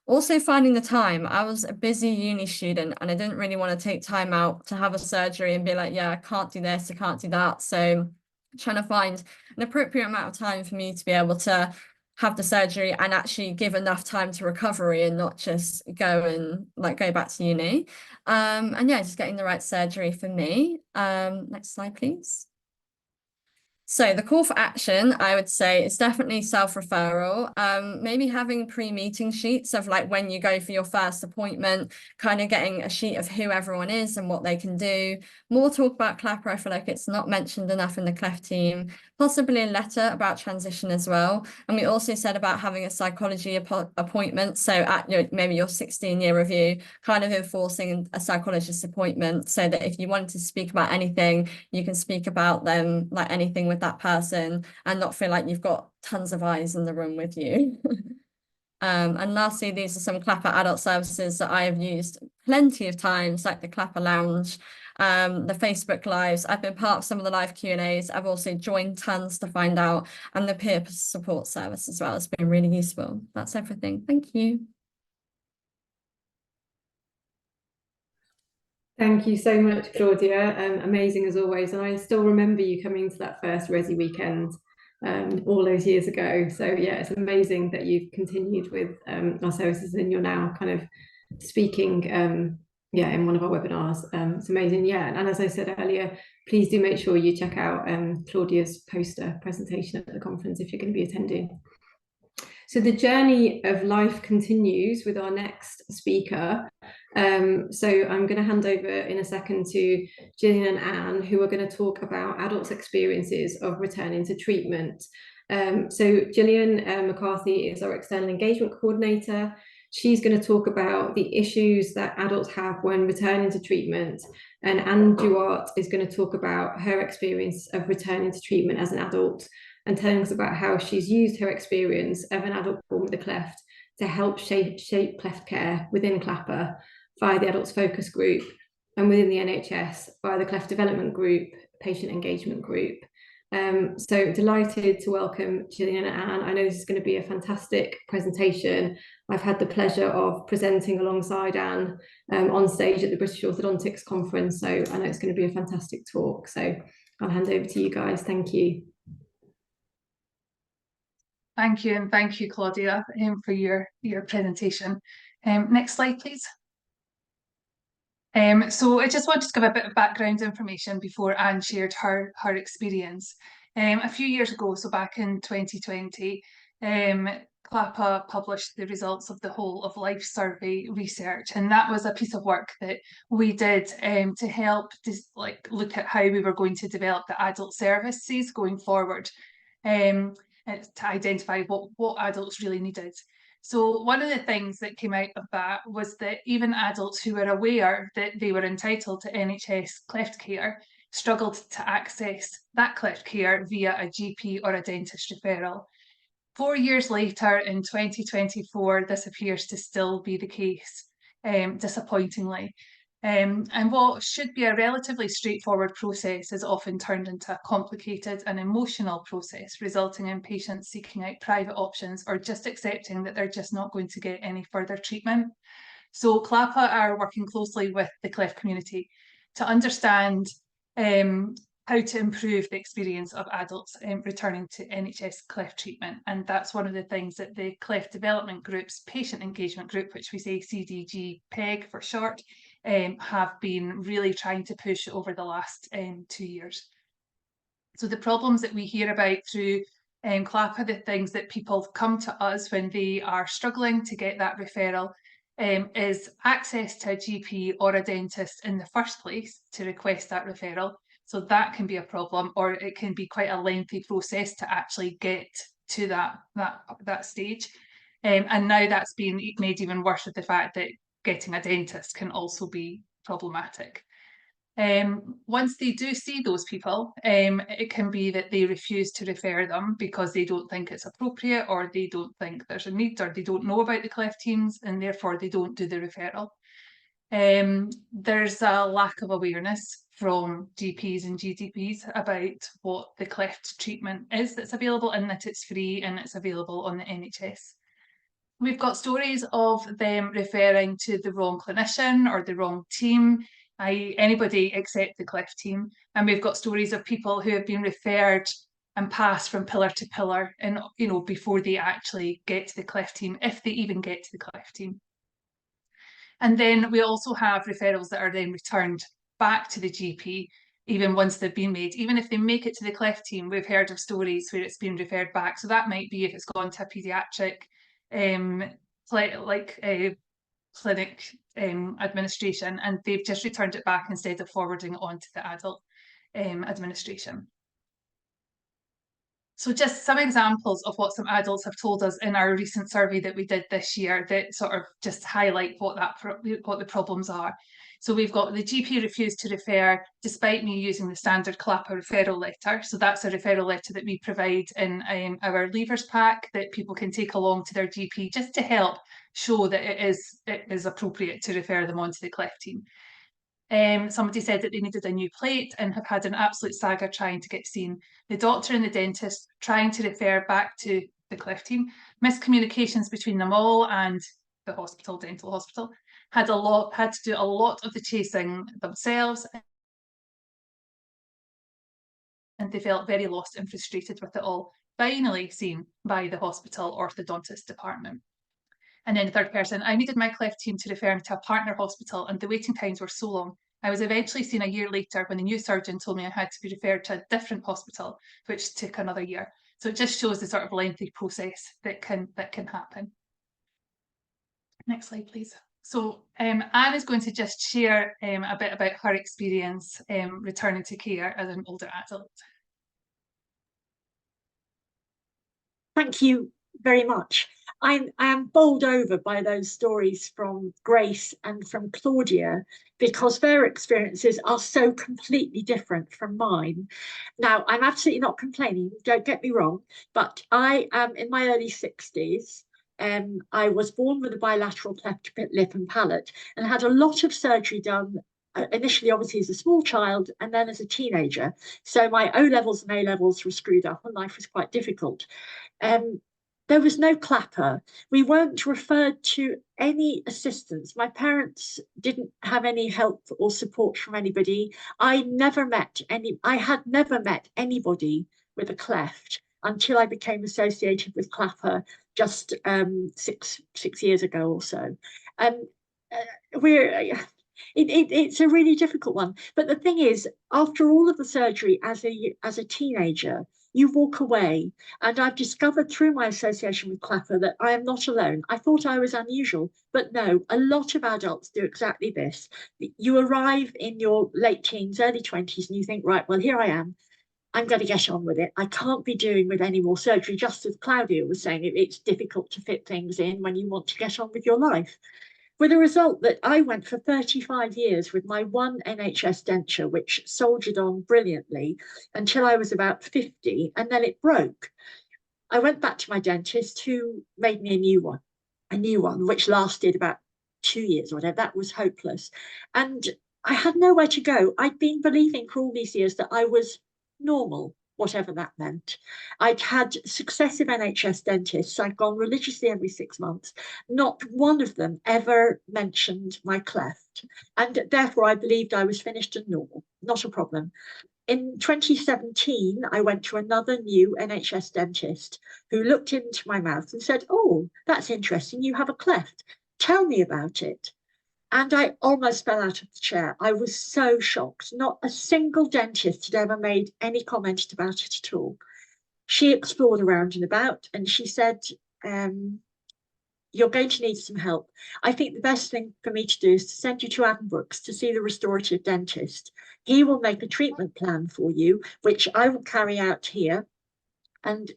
Also finding the time. I was a busy uni student and I didn't really want to take time out to have a surgery and be like, yeah, I can't do this, I can't do that. So trying to find an appropriate amount of time for me to be able to have the surgery and actually give enough time to recovery and not just go back to uni. And yeah, just getting the right surgery for me. Next slide, please. So the call for action, I would say, is definitely self-referral. Maybe having pre-meeting sheets of like when you go for your first appointment, kind of getting a sheet of who everyone is and what they can do. More talk about CLAPA. I feel like it's not mentioned enough in the cleft team. Possibly a letter about transition as well. And we also said about having a psychology appointment. So at maybe your 16-year review, kind of enforcing a psychologist appointment so that if you wanted to speak about anything, you can speak about them, like anything with that person, and not feel like you've got tons of eyes in the room with you. And lastly, these are some CLAPA adult services that I have used plenty of times, like the CLAPA Lounge, the Facebook Lives. I've been part of some of the live Q&As. I've also joined tons to find out, and the peer support service as well. It's been really useful. That's everything. Thank you. Thank you so much, Claudia. Amazing as always. And I still remember you coming to that first Resi weekend all those years ago. So yeah, it's amazing that you've continued with our services and you're now kind of speaking in one of our webinars. It's amazing. Yeah, and as I said earlier, please do make sure you check out Claudia's poster presentation at the conference if you're going to be attending. So the journey of life continues with our next speaker. So I'm going to hand over in a second to Gillian and Anne, who are going to talk about adults' experiences of returning to treatment. So Gillian McCarthy is our external engagement coordinator. She's going to talk about the issues that adults have when returning to treatment. And Anne Duarte is going to talk about her experience of returning to treatment as an adult, and telling us about how she's used her experience of an adult born with a cleft to help shape cleft care within CLAPA via the Adults Focus Group, and within the NHS via the Cleft Development Group, Patient Engagement Group. So delighted to welcome Gillian and Anne. I know this is going to be a fantastic presentation. I've had the pleasure of presenting alongside Anne on stage at the British Orthodontics Conference, so I know it's going to be a fantastic talk. So I'll hand over to you guys. Thank you. Thank you, and thank you, Claudia, for your presentation. Next slide, please. So I just wanted to give a bit of background information before Anne shared her experience. A few years ago, so back in 2020, CLAPA published the results of the whole of life survey research, and that was a piece of work that we did to help look at how we were going to develop the adult services going forward. To identify what adults really needed. So one of the things that came out of that was that even adults who were aware that they were entitled to NHS cleft care struggled to access that cleft care via a GP or a dentist referral. 4 years later, in 2024, this appears to still be the case, disappointingly. And what should be a relatively straightforward process is often turned into a complicated and emotional process, resulting in patients seeking out private options or just accepting that they're just not going to get any further treatment. So CLAPA are working closely with the cleft community to understand how to improve the experience of adults returning to NHS cleft treatment. And that's one of the things that the Cleft Development Group's Patient Engagement Group, which we say CDG PEG for short, have been really trying to push over the last 2 years. So the problems that we hear about through CLAPA, the things that people come to us when they are struggling to get that referral, is access to a GP or a dentist in the first place to request that referral. So that can be a problem, or it can be quite a lengthy process to actually get to that stage. And now that's been made even worse with the fact that getting a dentist can also be problematic. Once they do see those people, it can be that they refuse to refer them because they don't think it's appropriate, or they don't think there's a need, or they don't know about the cleft teams, and therefore they don't do the referral. There's a lack of awareness from GPs and GDPs about what the cleft treatment is that's available, and that it's free and it's available on the NHS. We've got stories of them referring to the wrong clinician or the wrong team, anybody except the cleft team. And we've got stories of people who have been referred and passed from pillar to pillar, and before they actually get to the cleft team, if they even get to the cleft team. And then we also have referrals that are then returned back to the GP, even once they've been made. Even if they make it to the cleft team, we've heard of stories where it's been referred back. So that might be if it's gone to a paediatric clinic administration, and they've just returned it back instead of forwarding it on to the adult administration. So just some examples of what some adults have told us in our recent survey that we did this year that sort of just highlight what the problems are. So we've got the GP refused to refer despite me using the standard CLAPA referral letter. So that's a referral letter that we provide in our leavers pack that people can take along to their GP just to help show that it is appropriate to refer them on to the cleft team. Somebody said that they needed a new plate and have had an absolute saga trying to get seen. The doctor and the dentist trying to refer back to the cleft team, miscommunications between them all and the hospital, dental hospital, had to do a lot of the chasing themselves, and they felt very lost and frustrated with it all, finally seen by the hospital orthodontist department. And then the third person, I needed my cleft team to refer me to a partner hospital, and the waiting times were so long. I was eventually seen a year later when the new surgeon told me I had to be referred to a different hospital, which took another year. So it just shows the sort of lengthy process that can happen. Next slide, please. So Anne is going to just share a bit about her experience returning to care as an older adult. Thank you very much. I am bowled over by those stories from Grace and from Claudia, because their experiences are so completely different from mine. Now, I'm absolutely not complaining, don't get me wrong, but I am in my early 60s. I was born with a bilateral cleft lip and palate and had a lot of surgery done initially, obviously, as a small child and then as a teenager. So my O-levels and A-levels were screwed up and life was quite difficult. There was no CLAPA. We weren't referred to any assistance. My parents didn't have any help or support from anybody. I had never met anybody with a cleft until I became associated with CLAPA just 6 years ago or so. It's a really difficult one. But the thing is, after all of the surgery as a teenager, you walk away, and I've discovered through my association with CLAPA that I am not alone. I thought I was unusual, but no, a lot of adults do exactly this. You arrive in your late teens, early 20s, and you think, right, well, here I am. I'm going to get on with it. I can't be doing with any more surgery. Just as Claudia was saying, it's difficult to fit things in when you want to get on with your life. With a result that I went for 35 years with my one NHS denture, which soldiered on brilliantly until I was about 50, and then it broke. I went back to my dentist, who made me a new one, which lasted about 2 years or whatever. That was hopeless. And I had nowhere to go. I'd been believing for all these years that I was normal, whatever that meant. I'd had successive NHS dentists. I'd gone religiously every 6 months. Not one of them ever mentioned my cleft. And therefore, I believed I was finished and normal, not a problem. In 2017, I went to another new NHS dentist who looked into my mouth and said, "Oh, that's interesting. You have a cleft. Tell me about it." And I almost fell out of the chair. I was so shocked. Not a single dentist had ever made any comment about it at all. She explored around and about, and she said, "You're going to need some help. I think the best thing for me to do is to send you to Adam Brooks to see the restorative dentist. He will make a treatment plan for you, which I will carry out here.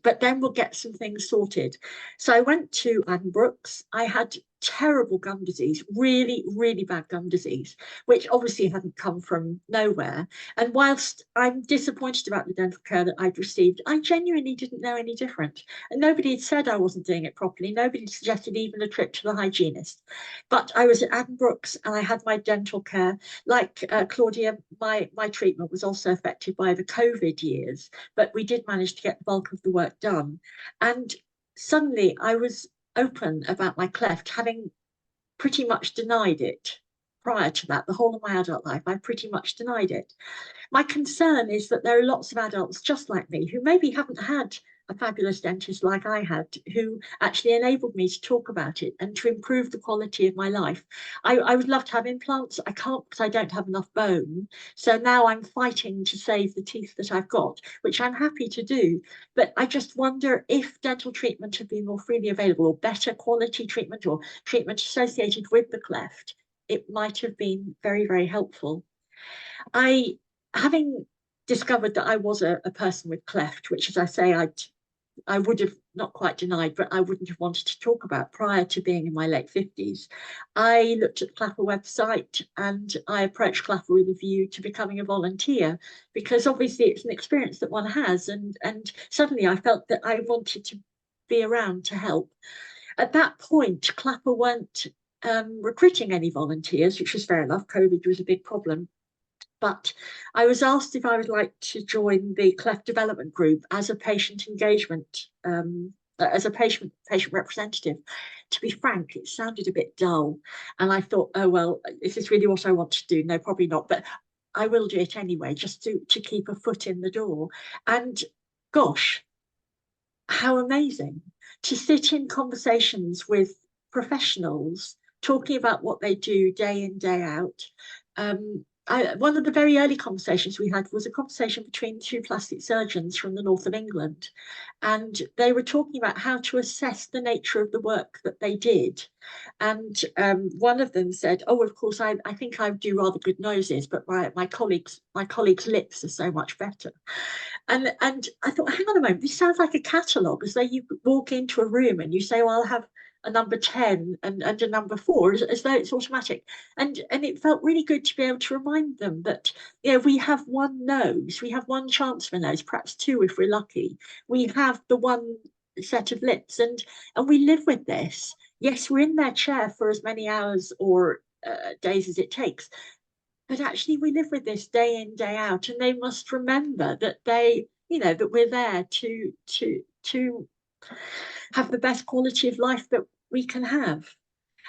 But then we'll get some things sorted." So I went to Adam Brooks. I had terrible gum disease, really, really bad gum disease, which obviously hadn't come from nowhere. And whilst I'm disappointed about the dental care that I'd received, I genuinely didn't know any different. And nobody had said I wasn't doing it properly. Nobody suggested even a trip to the hygienist. But I was at Adam Brooks and I had my dental care. Like Claudia, my treatment was also affected by the COVID years, but we did manage to get the bulk of the work done. And suddenly I was open about my cleft, having pretty much denied it prior to that. The whole of my adult life, I pretty much denied it. My concern is that there are lots of adults just like me who maybe haven't had a fabulous dentist like I had, who actually enabled me to talk about it and to improve the quality of my life. I would love to have implants. I can't because I don't have enough bone. So now I'm fighting to save the teeth that I've got, which I'm happy to do. But I just wonder if dental treatment had been more freely available, or better quality treatment, or treatment associated with the cleft, it might have been very, very helpful. Having discovered that I was a person with cleft, which, as I say, I would have not quite denied, but I wouldn't have wanted to talk about prior to being in my late 50s. I looked at the CLAPA website and I approached CLAPA with a view to becoming a volunteer, because obviously it's an experience that one has, and suddenly I felt that I wanted to be around to help. At that point, CLAPA weren't recruiting any volunteers, which was fair enough. COVID was a big problem. But I was asked if I would like to join the cleft development group as a patient engagement, as a patient representative. To be frank, it sounded a bit dull. And I thought, oh, well, is this really what I want to do? No, probably not. But I will do it anyway, just to keep a foot in the door. And gosh, how amazing to sit in conversations with professionals talking about what they do day in, day out. One of the very early conversations we had was a conversation between two plastic surgeons from the north of England, and they were talking about how to assess the nature of the work that they did. And one of them said, "Oh, of course, I think I do rather good noses, but my colleagues' lips are so much better." And I thought, hang on a moment, this sounds like a catalogue, as though you walk into a room and you say, "Well, I'll have a number 10 and a number 4, as though it's automatic." And it felt really good to be able to remind them that, you know, we have one nose, we have one chance for a nose, perhaps two if we're lucky. We have the one set of lips, and we live with this. Yes, we're in their chair for as many hours or days as it takes, but actually we live with this day in, day out, and they must remember that that we're there to have the best quality of life that we can have.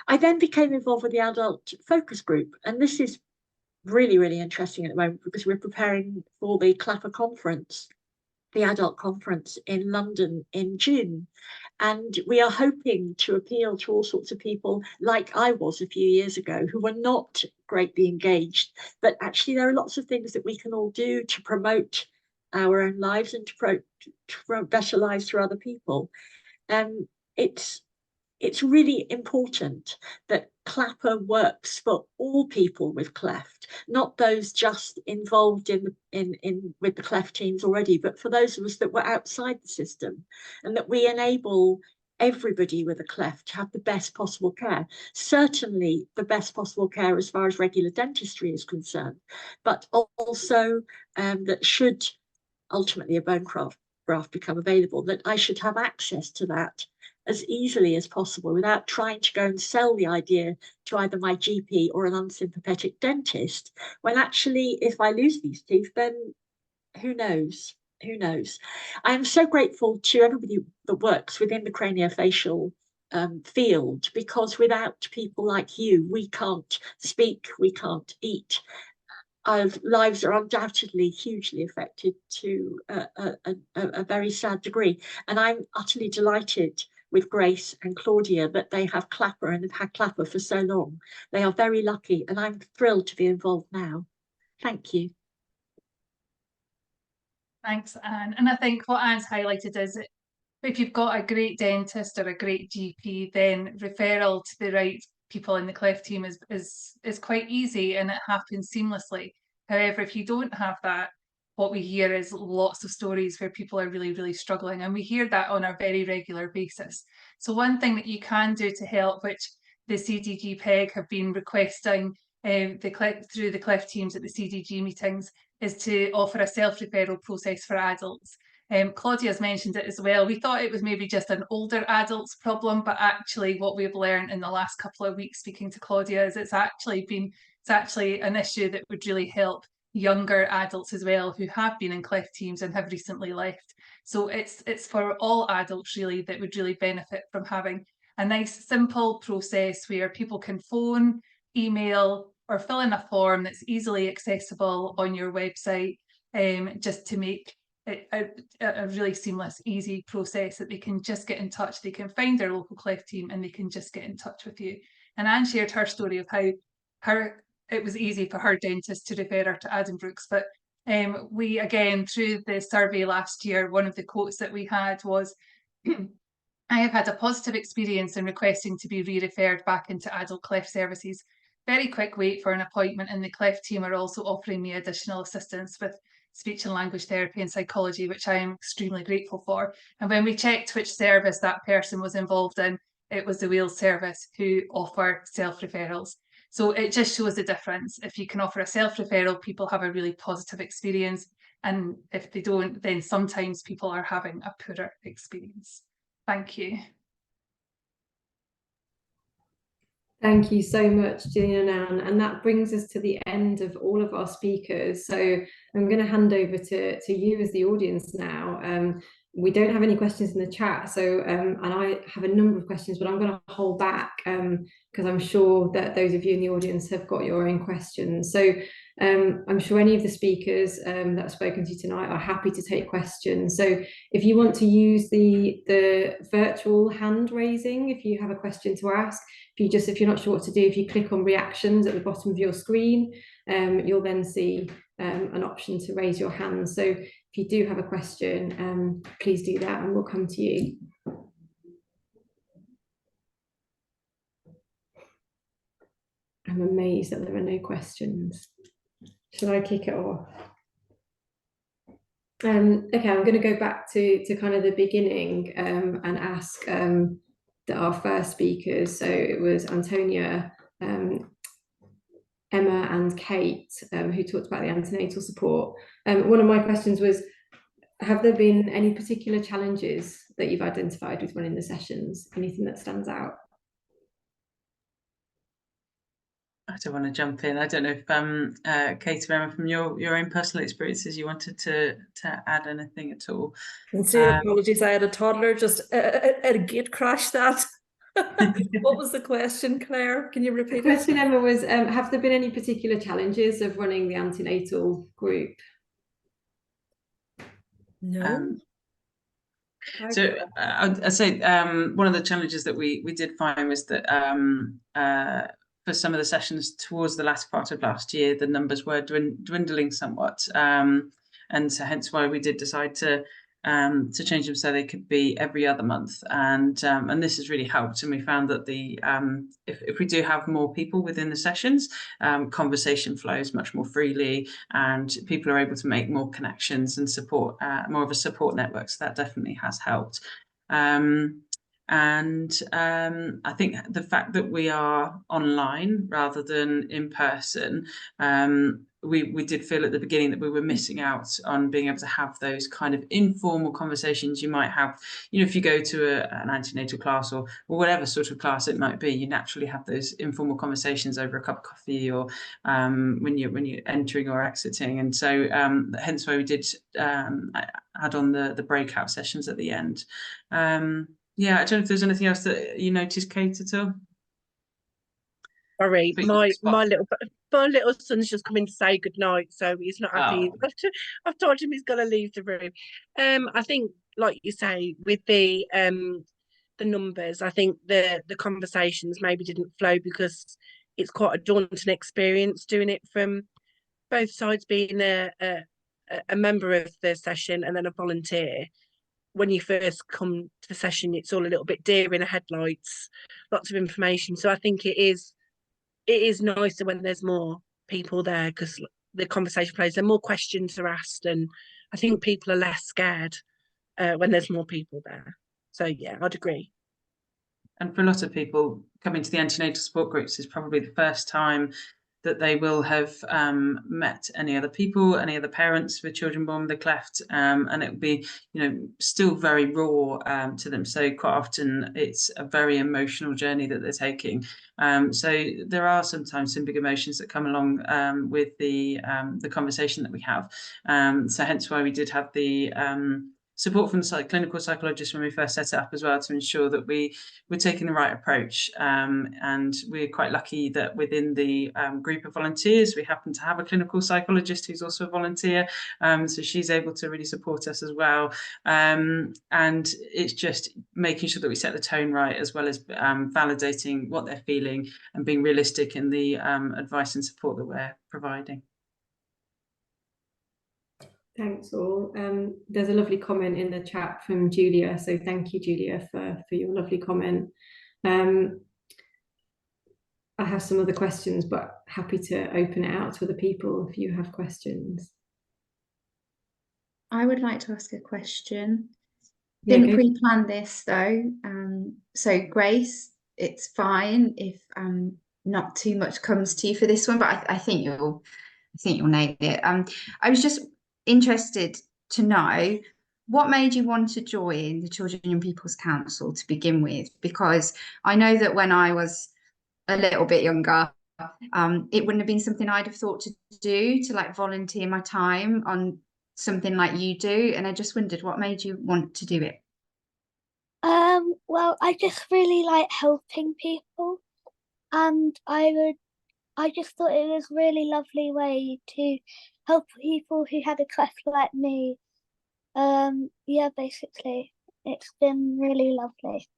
I then became involved with the adult focus group, and this is really, really interesting at the moment because we're preparing for the CLAPA conference, the adult conference in London in June. And we are hoping to appeal to all sorts of people like I was a few years ago, who were not greatly engaged, but actually there are lots of things that we can all do to promote our own lives and to promote better lives for other people. It's really important that CLAPA works for all people with cleft, not those just involved in with the cleft teams already, but for those of us that were outside the system, and that we enable everybody with a cleft to have the best possible care. Certainly the best possible care as far as regular dentistry is concerned, but also that should ultimately a bone graft become available, that I should have access to that as easily as possible without trying to go and sell the idea to either my GP or an unsympathetic dentist, when actually if I lose these teeth, then who knows? who knows? I am so grateful to everybody that works within the craniofacial field, because without people like you, we can't speak, we can't eat. Our lives are undoubtedly hugely affected to a very sad degree. And I'm utterly delighted with Grace and Claudia that they have CLAPA and have had CLAPA for so long. They are very lucky, and I'm thrilled to be involved now. Thank you. Thanks, Anne. And I think what Anne's highlighted is if you've got a great dentist or a great GP, then referral to the right people in the cleft team is quite easy and it happens seamlessly. However, if you don't have that, what we hear is lots of stories where people are really, really struggling, and we hear that on a very regular basis. So one thing that you can do to help, which the CDG PEG have been requesting through the cleft teams at the CDG meetings, is to offer a self-referral process for adults. Claudia's mentioned it as well. We thought it was maybe just an older adults problem, but actually what we've learned in the last couple of weeks speaking to Claudia is it's actually an issue that would really help younger adults as well who have been in cleft teams and have recently left. So it's for all adults really that would really benefit from having a nice simple process where people can phone, email, or fill in a form that's easily accessible on your website, just to make a really seamless, easy process that they can just get in touch. They can find their local cleft team and they can just get in touch with you. And Anne shared her story of how it was easy for her dentist to refer her to Addenbrooke's. But we, again, through the survey last year, one of the quotes that we had was, I have had a positive experience in requesting to be re-referred back into adult cleft services. Very quick wait for an appointment, and the cleft team are also offering me additional assistance with speech and language therapy and psychology, which I am extremely grateful for. And when we checked which service that person was involved in, it was the Wales service who offer self-referrals. So it just shows the difference. If you can offer a self-referral, people have a really positive experience. And if they don't, then sometimes people are having a poorer experience. Thank you. Thank you so much, Gillian and Anne. And that brings us to the end of all of our speakers. So I'm going to hand over to you as the audience now. We don't have any questions in the chat, so and I have a number of questions, but I'm going to hold back because I'm sure that those of you in the audience have got your own questions. So I'm sure any of the speakers that have spoken to you tonight are happy to take questions. So if you want to use the virtual hand raising, if you have a question to ask, if you're not sure what to do, if you click on reactions at the bottom of your screen, you'll then see an option to raise your hand. So if you do have a question, please do that and we'll come to you. I'm amazed that there are no questions. Should I kick it off? Okay, I'm going to go back to kind of the beginning and ask our first speakers. So it was Antonia, Emma and Kate who talked about the antenatal support. One of my questions was, have there been any particular challenges that you've identified with running the sessions? Anything that stands out? I don't want to jump in. I don't know if Kate or Emma, from your own personal experiences, you wanted to add anything at all. Sincere apologies, I had a toddler just at a gate crash that. What was the question, Claire? Can you repeat it? The question, Emma, was have there been any particular challenges of running the antenatal group? No. So I'd say one of the challenges that we did find was that for some of the sessions towards the latter part of last year, the numbers were dwindling somewhat, and so hence why we did decide to change them so they could be every other month, and this has really helped. And we found that if we do have more people within the sessions, conversation flows much more freely, and people are able to make more connections and support more of a support network. So that definitely has helped. And I think the fact that we are online rather than in person we did feel at the beginning that we were missing out on being able to have those kind of informal conversations you might have, you know, if you go to an antenatal class or whatever sort of class it might be, you naturally have those informal conversations over a cup of coffee or when you're entering or exiting. And so hence why we did add on the breakout sessions at the end. Yeah, I don't know if there's anything else that you noticed, Kate, at all. Sorry, my little son's just come in to say good night, so he's not happy. Oh. I've told him he's got to leave the room. I think, like you say, with the numbers, I think the conversations maybe didn't flow because it's quite a daunting experience doing it from both sides, being a member of the session and then a volunteer. When you first come to the session, it's all a little bit deer in the headlights, lots of information. So I think it is nicer when there's more people there because the conversation flows and more questions are asked, and I think people are less scared when there's more people there. So yeah, I'd agree. And for a lot of people, coming to the antenatal support groups is probably the first time that they will have met any other people, any other parents with children born with a cleft, and it will be, you know, still very raw to them. So quite often it's a very emotional journey that they're taking. So there are sometimes some big emotions that come along with the conversation that we have. So hence why we did have the support from the clinical psychologist when we first set it up as well, to ensure that we're taking the right approach. And we're quite lucky that within the group of volunteers, we happen to have a clinical psychologist who's also a volunteer. So she's able to really support us as well. And it's just making sure that we set the tone right, as well as validating what they're feeling and being realistic in the advice and support that we're providing. Thanks all. There's a lovely comment in the chat from Julia, so thank you, Julia, for your lovely comment. I have some other questions, but happy to open it out to other people if you have questions. I would like to ask a question. Yeah, Didn't pre-plan this though. So Grace, it's fine if not too much comes to you for this one, but I think you'll nail it. I was just interested to know what made you want to join the Children and Young People's Council to begin with, because I know that when I was a little bit younger, it wouldn't have been something I'd have thought to do, to like volunteer my time on something like you do, and I just wondered what made you want to do it. Well, I just really like helping people, and I just thought it was a really lovely way to help people who had a cleft like me. Yeah, basically, it's been really lovely.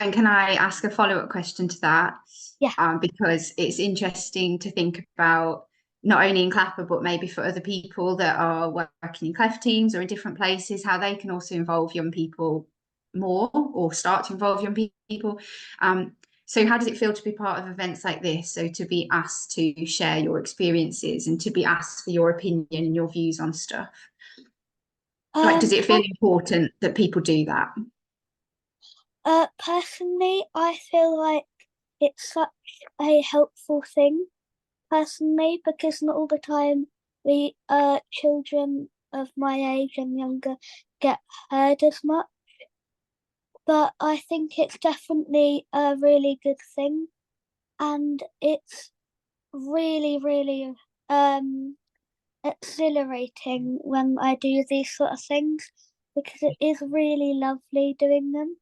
And can I ask a follow-up question to that? Yeah. Because it's interesting to think about, not only in CLAPA, but maybe for other people that are working in cleft teams or in different places, how they can also involve young people more, or start to involve young people. So how does it feel to be part of events like this? So to be asked to share your experiences and to be asked for your opinion and your views on stuff? Like, does it feel important that people do that? Personally, I feel like it's such a helpful thing, personally, because not all the time we children of my age and younger get heard as much. But I think it's definitely a really good thing, and it's really, really exhilarating when I do these sort of things, because it is really lovely doing them.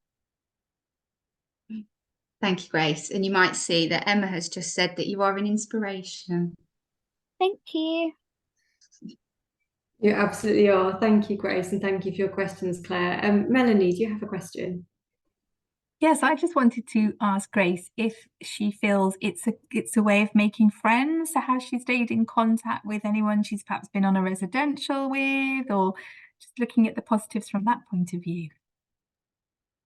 Thank you, Grace. And you might see that Emma has just said that you are an inspiration. Thank you. You absolutely are. Thank you, Grace, and thank you for your questions, Claire. Melanie, do you have a question? Yes, I just wanted to ask Grace if she feels it's a way of making friends. So has she stayed in contact with anyone she's perhaps been on a residential with, or just looking at the positives from that point of view?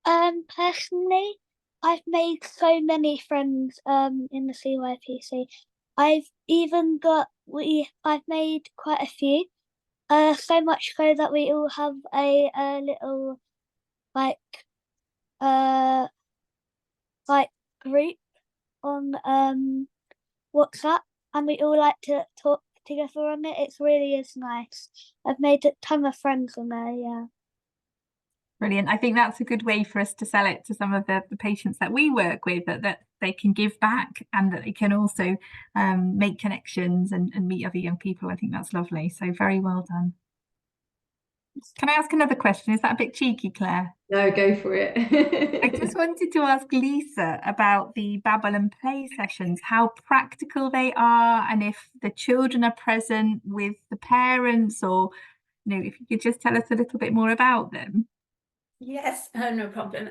Personally, I've made so many friends in the CYPC. I've made quite a few. So much so that we all have a little like group on WhatsApp and we all like to talk together on it. It really is nice. I've made a ton of friends on there, yeah. Brilliant. I think that's a good way for us to sell it to some of the patients that we work with, that they can give back and that they can also make connections and meet other young people. I think that's lovely. So very well done. Can I ask another question? Is that a bit cheeky, Claire? No, go for it. I just wanted to ask Lisa about the Babble and Play sessions, how practical they are, and if the children are present with the parents, or if you could just tell us a little bit more about them. Yes, no problem.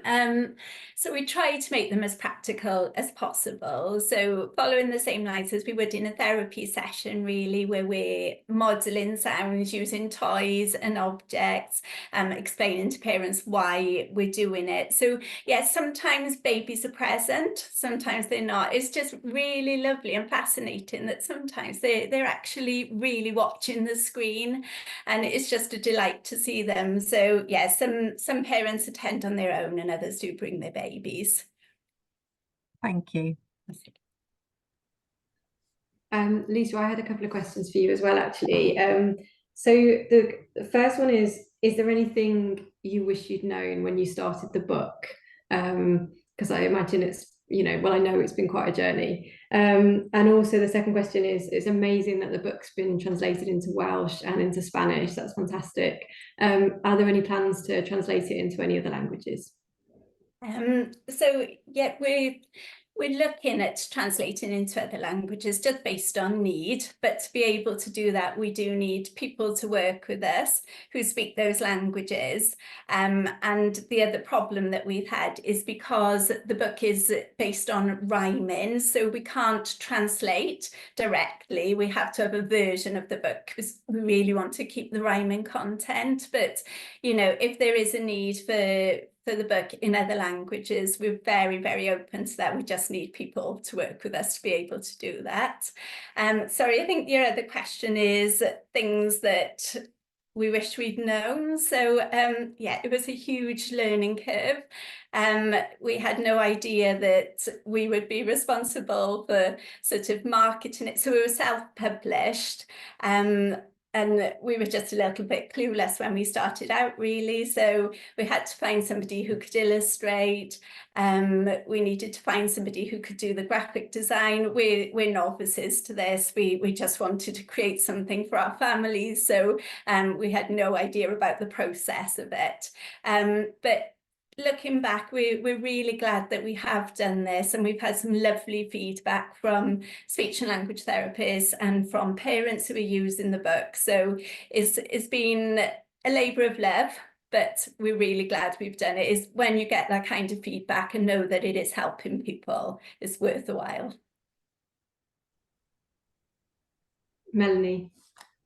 So we try to make them as practical as possible. So following the same lines as we would in a therapy session, really, where we're modelling sounds using toys and objects, explaining to parents why we're doing it. So yes, sometimes babies are present, sometimes they're not. It's just really lovely and fascinating that sometimes they're actually really watching the screen, and it's just a delight to see them. So yeah, some parents attend on their own and others do bring their babies. Thank you. Lisa, I had a couple of questions for you as well, actually. So the first one is there anything you wish you'd known when you started the book? Because I imagine it's, well, I know it's been quite a journey. And also the second question is, it's amazing that the book's been translated into Welsh and into Spanish. That's fantastic. Are there any plans to translate it into any other languages? So yeah, we're looking at translating into other languages just based on need, but to be able to do that, we do need people to work with us who speak those languages. And the other problem that we've had is because the book is based on rhyming, so we can't translate directly. We have to have a version of the book because we really want to keep the rhyming content. But, if there is a need for the book in other languages, we're very, very open to that. We just need people to work with us to be able to do that. Sorry, I think your other question is things that we wish we'd known. So yeah, it was a huge learning curve. We had no idea that we would be responsible for sort of marketing it. So we were self-published. And we were just a little bit clueless when we started out, really. So we had to find somebody who could illustrate. We needed to find somebody who could do the graphic design. We're novices to this. We just wanted to create something for our families. So we had no idea about the process of it. But looking back, we're really glad that we have done this, and we've had some lovely feedback from speech and language therapists and from parents who are using the book. So it's been a labour of love, but we're really glad we've done it. Is when you get that kind of feedback and know that it is helping people, it's worth the while. Melanie.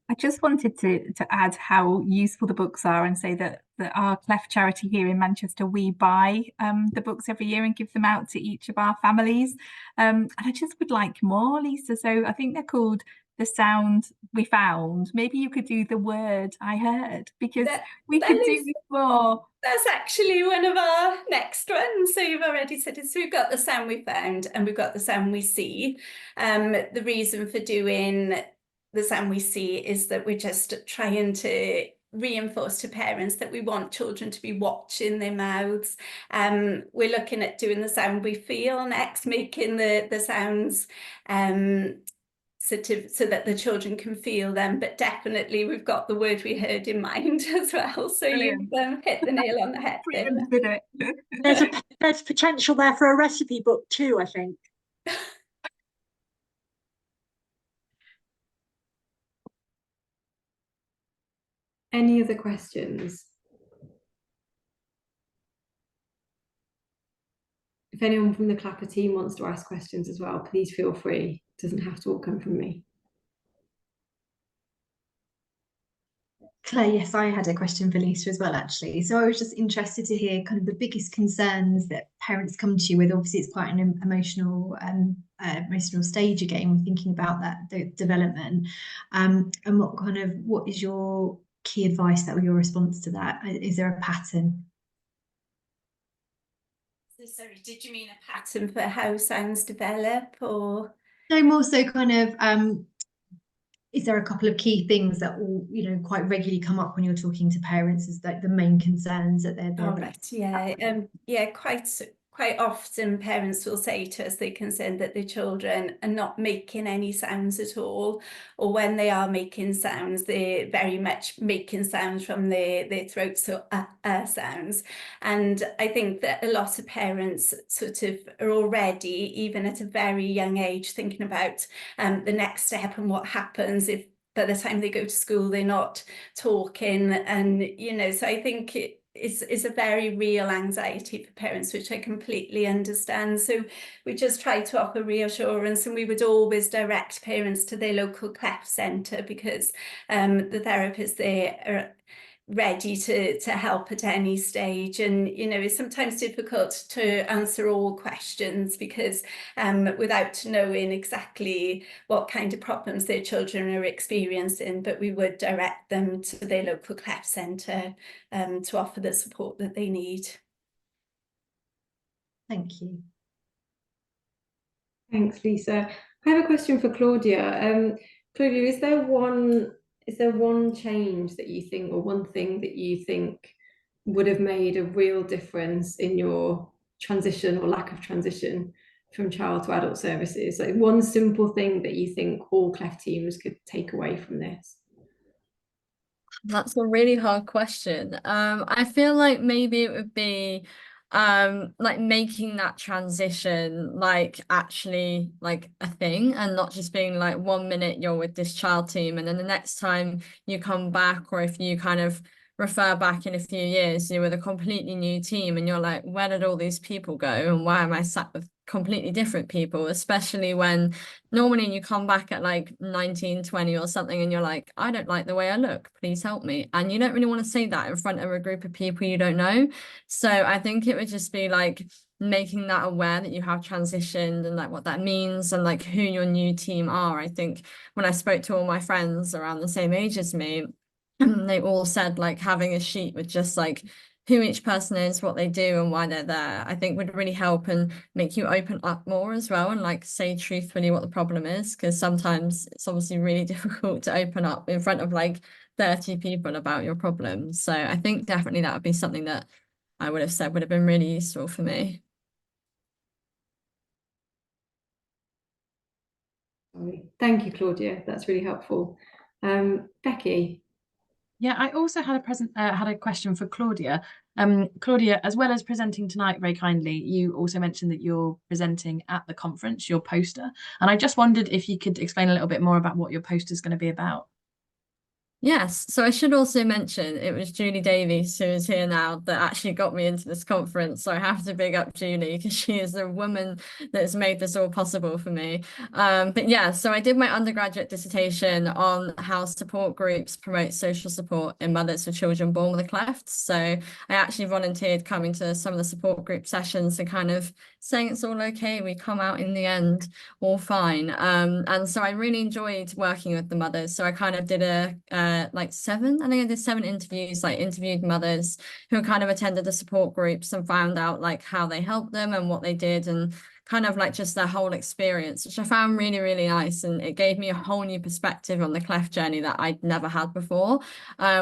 I just wanted to add how useful the books are and say that our cleft charity here in Manchester, we buy the books every year and give them out to each of our families. And I just would like more, Lisa. So I think they're called The Sound We Found. Maybe you could do The Word I Heard, because we could do this more. That's actually one of our next ones. So you've already said it. So we've got The Sound We Found and we've got The Sound We See. The reason for doing The Sound We See is that we're just trying to reinforce to parents that we want children to be watching their mouths. We're looking at doing The Sound We Feel next, making the sounds sort of so that the children can feel them, but definitely we've got The Word We Heard in mind as well. So Brilliant. You've hit the nail on the head there. There's potential there for a recipe book too, I think. Any other questions? If anyone from the CLAPA team wants to ask questions as well, please feel free. It doesn't have to all come from me. Claire, yes, I had a question for Lisa as well, actually. So I was just interested to hear kind of the biggest concerns that parents come to you with. Obviously, it's quite an emotional stage again, we're thinking about the development. And what is your key advice, that or your response to that? Is there a pattern? So sorry, did you mean a pattern for how sounds develop, or? No, more so kind of is there a couple of key things that will, you know, quite regularly come up when you're talking to parents as like the main concerns that they're Oh, right, yeah, yeah, quite often parents will say to us they're concerned that their children are not making any sounds at all, or when they are making sounds, they're very much making sounds from their throats, so sounds. And I think that a lot of parents sort of are already, even at a very young age, thinking about the next step and what happens if by the time they go to school they're not talking. And you know, so I think it's a very real anxiety for parents, which I completely understand. So we just try to offer reassurance, and we would always direct parents to their local cleft centre, because the therapists there are ready to help at any stage. And you know, it's sometimes difficult to answer all questions, because without knowing exactly what kind of problems their children are experiencing, but we would direct them to their local cleft centre to offer the support that they need. Thank you. Thanks, Lisa. I have a question for Claudia. Claudia, is there one change that you think, or one thing that you think would have made a real difference in your transition or lack of transition from child to adult services? Like one simple thing that you think all cleft teams could take away from this? That's a really hard question. I feel like maybe it would be like making that transition like actually like a thing, and not just being like 1 minute you're with this child team and then the next time you come back, or if you kind of refer back in a few years, you're with a completely new team and you're like, where did all these people go and why am I sat with completely different people? Especially when normally you come back at like 19, 20 or something and you're like, I don't like the way I look, please help me. And you don't really want to say that in front of a group of people you don't know. So I think it would just be like making that aware that you have transitioned and like what that means and like who your new team are. I think when I spoke to all my friends around the same age as me, they all said like having a sheet with just like who each person is, what they do and why they're there, I think would really help and make you open up more as well and like say truthfully what the problem is, because sometimes it's obviously really difficult to open up in front of like 30 people about your problems. So I think definitely that would be something that I would have said would have been really useful for me. Thank you, Claudia. That's really helpful. Becky. Yeah, I also had a question for Claudia. Claudia, as well as presenting tonight very kindly, you also mentioned that you're presenting at the conference, your poster. And I just wondered if you could explain a little bit more about what your poster is going to be about. Yes, so I should also mention it was Julie Davies, who is here now, that actually got me into this conference. So I have to big up Julie because she is the woman that's made this all possible for me. But yeah, so I did my undergraduate dissertation on how support groups promote social support in mothers with children born with a cleft. So I actually volunteered coming to some of the support group sessions and kind of saying it's all okay, we come out in the end all fine. And so I really enjoyed working with the mothers. So I kind of did like 7 interviews, like interviewed mothers who kind of attended the support groups and found out like how they helped them and what they did and kind of like just their whole experience, which I found really, really nice. And it gave me a whole new perspective on the cleft journey that I'd never had before,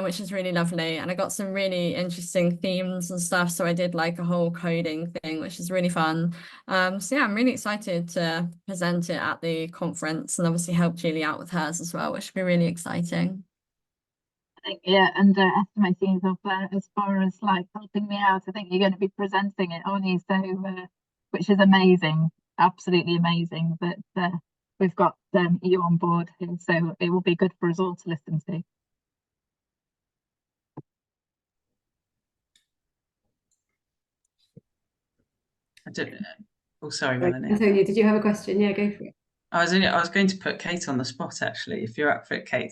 which is really lovely. And I got some really interesting themes and stuff. So I did like a whole coding thing, which is really fun. So yeah, I'm really excited to present it at the conference and obviously help Julie out with hers as well, which should be really exciting. I think, yeah, underestimating yourself there as far as like helping me out. I think you're going to be presenting it, aren't you? So, which is amazing, absolutely amazing that we've got you on board here. So it will be good for us all to listen to. I don't know. Oh, sorry, Melanie. Antonia, did you have a question? Yeah, go for it. I was going to put Kate on the spot, actually, if you're up for it, Kate.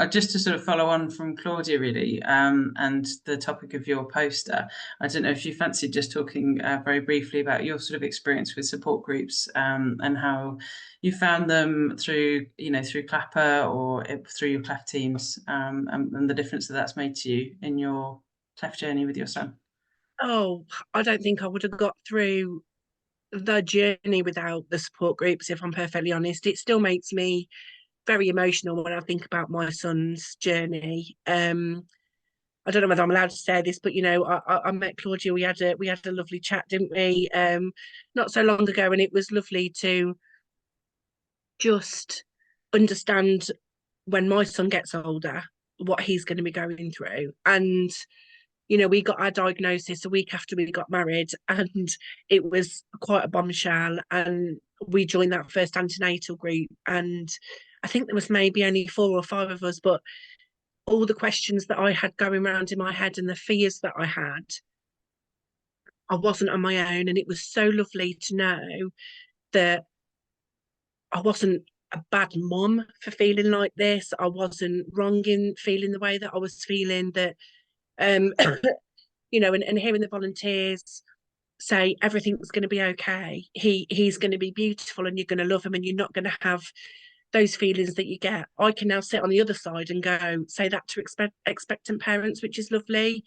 Just to sort of follow on from Claudia, really, and the topic of your poster. I don't know if you fancy just talking very briefly about your sort of experience with support groups and how you found them through CLAPA or through your cleft teams, and the difference that's made to you in your cleft journey with your son. Oh, I don't think I would have got through the journey without the support groups, if I'm perfectly honest. It still makes me very emotional when I think about my son's journey. I don't know whether I'm allowed to say this, but you know, I met Claudia. We had a lovely chat, didn't we? Not so long ago, and it was lovely to just understand when my son gets older what he's going to be going through. And you know, we got our diagnosis a week after we got married, and it was quite a bombshell. And we joined that first antenatal group, and I think there was maybe only 4 or 5 of us, but all the questions that I had going around in my head and the fears that I had, I wasn't on my own. And it was so lovely to know that I wasn't a bad mum for feeling like this. I wasn't wrong in feeling the way that I was feeling, that you know, and hearing the volunteers say everything's going to be okay. He's going to be beautiful and you're going to love him and you're not going to have those feelings that you get. I can now sit on the other side and go say that to expectant parents, which is lovely.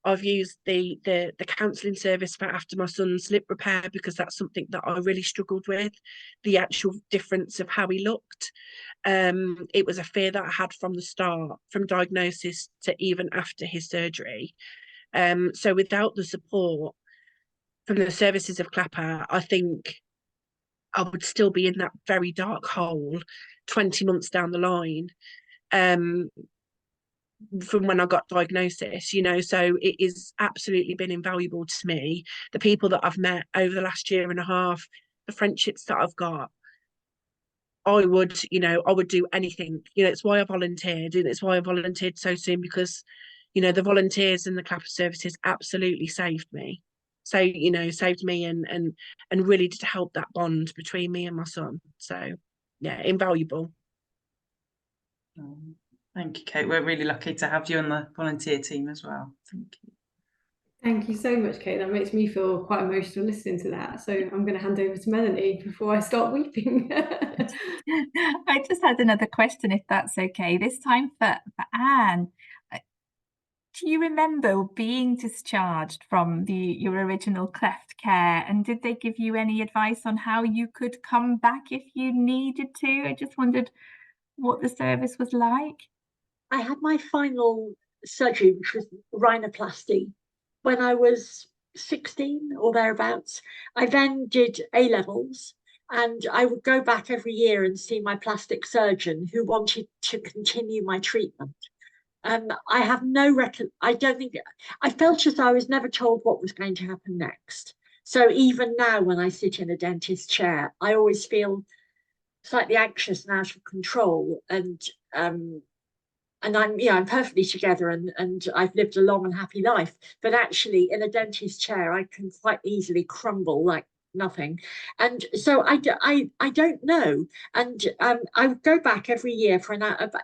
I've used the counselling service for after my son's lip repair, because that's something that I really struggled with, the actual difference of how he looked. It was a fear that I had from the start, from diagnosis to even after his surgery. So without the support from the services of CLAPA, I think I would still be in that very dark hole 20 months down the line, from when I got diagnosis, you know. So it is absolutely been invaluable to me. The people that I've met over the last year and a half, the friendships that I've got, I would do anything. You know, it's why I volunteered, and it's why I volunteered so soon, because, you know, the volunteers and the CLAPA services absolutely saved me. So, you know, saved me and really did help that bond between me and my son. So, yeah, invaluable. Thank you, Kate. We're really lucky to have you on the volunteer team as well. Thank you. Thank you so much, Kate. That makes me feel quite emotional listening to that. So I'm going to hand over to Melanie before I start weeping. I just had another question, if that's okay. This time for Anne. Do you remember being discharged from your original cleft care, and did they give you any advice on how you could come back if you needed to? I just wondered what the service was like. I had my final surgery, which was rhinoplasty, when I was 16 or thereabouts. I then did A-levels, and I would go back every year and see my plastic surgeon, who wanted to continue my treatment. I have no I don't think, I felt as though I was never told what was going to happen next. So even now, when I sit in a dentist chair, I always feel slightly anxious and out of control. And I'm perfectly together, and I've lived a long and happy life. But actually, in a dentist chair, I can quite easily crumble like nothing. And so I don't know. And I would go back every year for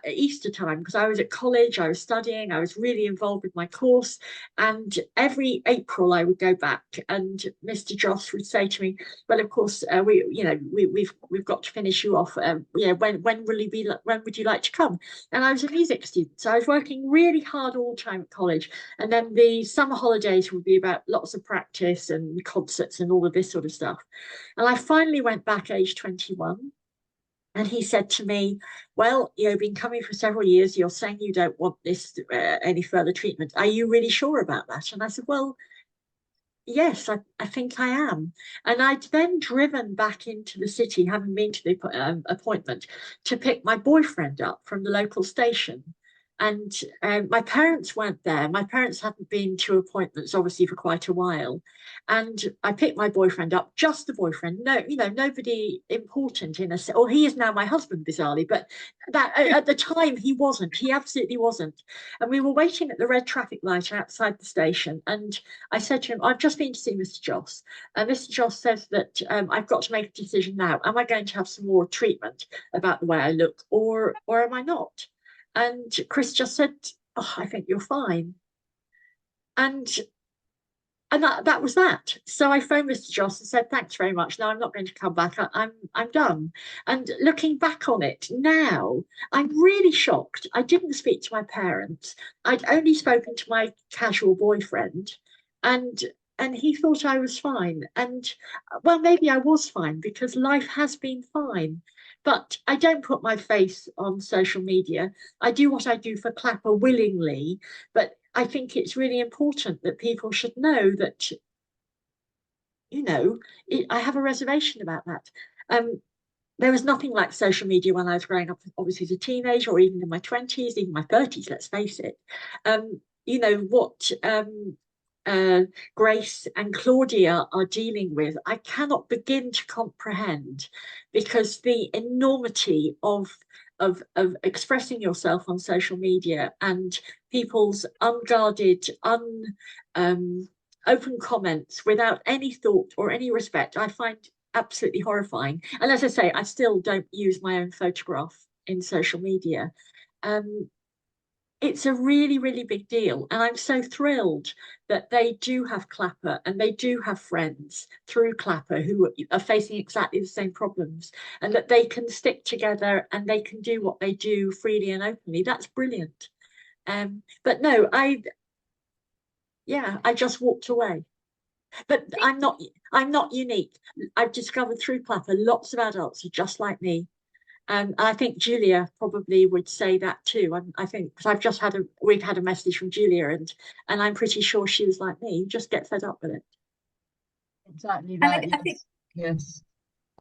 Easter time, because I was at college, I was studying, I was really involved with my course. And every April I would go back, and Mr. Joss would say to me, well, of course, we've got to finish you off. When would you like to come? And I was a music student, so I was working really hard all the time at college. And then the summer holidays would be about lots of practice and concerts and all of this sort of stuff. And I finally went back age 21. And he said to me, well, you've been coming for several years. You're saying you don't want this any further treatment. Are you really sure about that? And I said, well, yes, I think I am. And I'd then driven back into the city, having been to the appointment, to pick my boyfriend up from the local station. And my parents weren't there. My parents hadn't been to appointments, obviously, for quite a while. And I picked my boyfriend up, just the boyfriend. No, nobody important in a sense. Or he is now my husband, bizarrely, but that at the time he wasn't. He absolutely wasn't. And we were waiting at the red traffic light outside the station. And I said to him, I've just been to see Mr. Joss. And Mr. Joss says that I've got to make a decision now. Am I going to have some more treatment about the way I look, or am I not? And Chris just said, oh, I think you're fine. And that was that. So I phoned Mr. Joss and said, thanks very much. No, I'm not going to come back. I'm done. And looking back on it now, I'm really shocked. I didn't speak to my parents. I'd only spoken to my casual boyfriend. And and he thought I was fine. And well, maybe I was fine because life has been fine. But I don't put my face on social media. I do what I do for CLAPA willingly, but I think it's really important that people should know that, you know, I have a reservation about that. There was nothing like social media when I was growing up, obviously as a teenager, or even in my 20s, even my 30s, let's face it. You know, what Grace and Claudia are dealing with, I cannot begin to comprehend, because the enormity of expressing yourself on social media and people's unguarded, open comments without any thought or any respect, I find absolutely horrifying. And as I say, I still don't use my own photograph in social media. It's a really, really big deal. And I'm so thrilled that they do have CLAPA and they do have friends through CLAPA who are facing exactly the same problems, and that they can stick together and they can do what they do freely and openly. That's brilliant. But no, I just walked away. But I'm not unique. I've discovered through CLAPA lots of adults are just like me. And I think Julia probably would say that too. I think, because we've had a message from Julia, and I'm pretty sure she was like me. You just get fed up with it. Exactly that. Yes.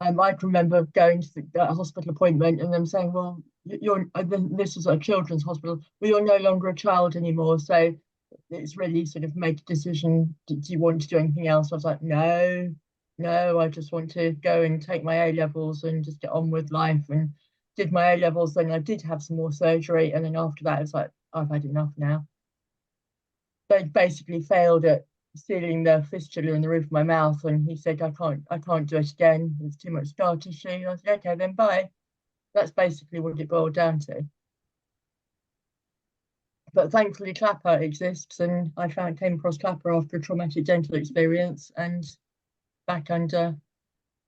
I can remember going to a hospital appointment and them saying, "Well, this is a children's hospital. Well, you're no longer a child anymore, so it's really sort of make a decision. Do you want to do anything else?" I was like, no, I just want to go and take my A-levels and just get on with life, and did my A-levels. Then I did have some more surgery, and then after that, it's like, I've had enough now. They basically failed at sealing the fistula in the roof of my mouth, and he said, I can't do it again. There's too much scar tissue. I said, okay, then bye. That's basically what it boiled down to. But thankfully CLAPA exists, and I came across CLAPA after a traumatic dental experience, and back under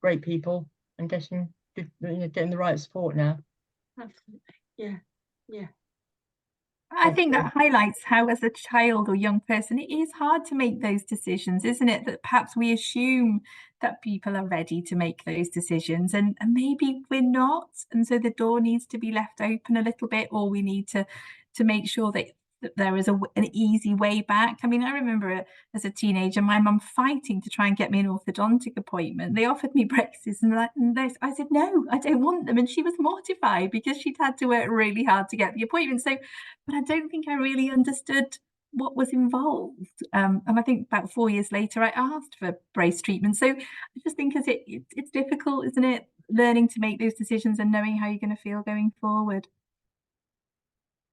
great people and getting the right support now. Absolutely. Yeah. I think that highlights how, as a child or young person, it is hard to make those decisions, isn't it? That perhaps we assume that people are ready to make those decisions, and maybe we're not. And so the door needs to be left open a little bit, or we need to make sure that there is an easy way back. I mean, I remember as a teenager, my mum fighting to try and get me an orthodontic appointment. They offered me braces, and I said, no, I don't want them. And she was mortified because she'd had to work really hard to get the appointment. So, but I don't think I really understood what was involved. And I think about 4 years later, I asked for brace treatment. So I just think it's difficult, isn't it? Learning to make those decisions and knowing how you're going to feel going forward.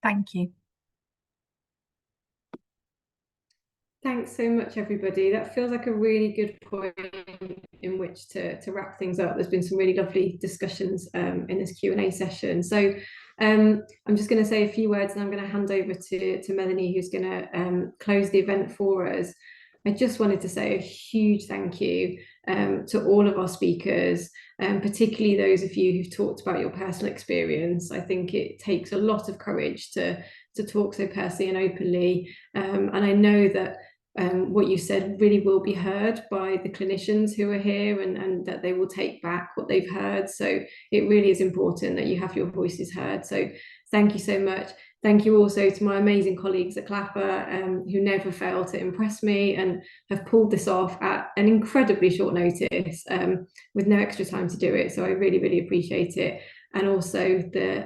Thank you. Thanks so much, everybody. That feels like a really good point in which to wrap things up. There's been some really lovely discussions in this Q&A session. So I'm just going to say a few words, and I'm going to hand over to Melanie, who's going to close the event for us. I just wanted to say a huge thank you to all of our speakers, particularly those of you who've talked about your personal experience. I think it takes a lot of courage to talk so personally and openly, and I know that what you said really will be heard by the clinicians who are here, and that they will take back what they've heard. So it really is important that you have your voices heard. So thank you so much. Thank you also to my amazing colleagues at CLAPA, who never fail to impress me and have pulled this off at an incredibly short notice, with no extra time to do it. So I really, really appreciate it. And also the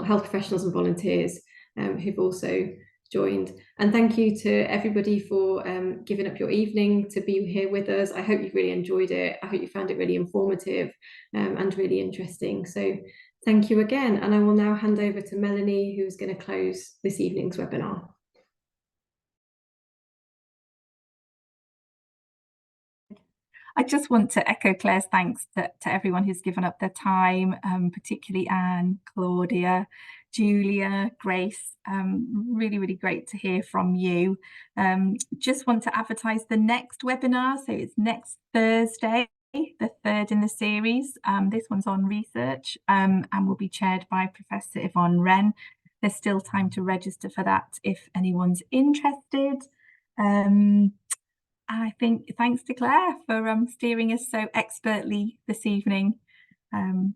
health professionals and volunteers who've also joined. And thank you to everybody for giving up your evening to be here with us. I hope you've really enjoyed it. I hope you found it really informative and really interesting. So thank you again. And I will now hand over to Melanie, who's going to close this evening's webinar. I just want to echo Claire's thanks to everyone who's given up their time, particularly Anne, Claudia, Julia, Grace. Really, really great to hear from you. Just want to advertise the next webinar. So it's next Thursday, the third in the series. This one's on research and will be chaired by Professor Yvonne Wren. There's still time to register for that if anyone's interested. I think thanks to Claire for steering us so expertly this evening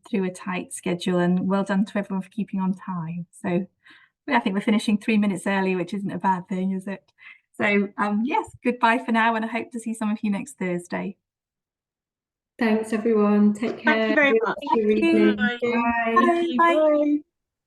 through a tight schedule, and well done to everyone for keeping on time. So I think we're finishing 3 minutes early, which isn't a bad thing, is it? So yes, goodbye for now, and I hope to see some of you next Thursday. Thanks everyone. Take care. Thank you very much. Good evening. Bye. Bye. Bye. Bye. Bye.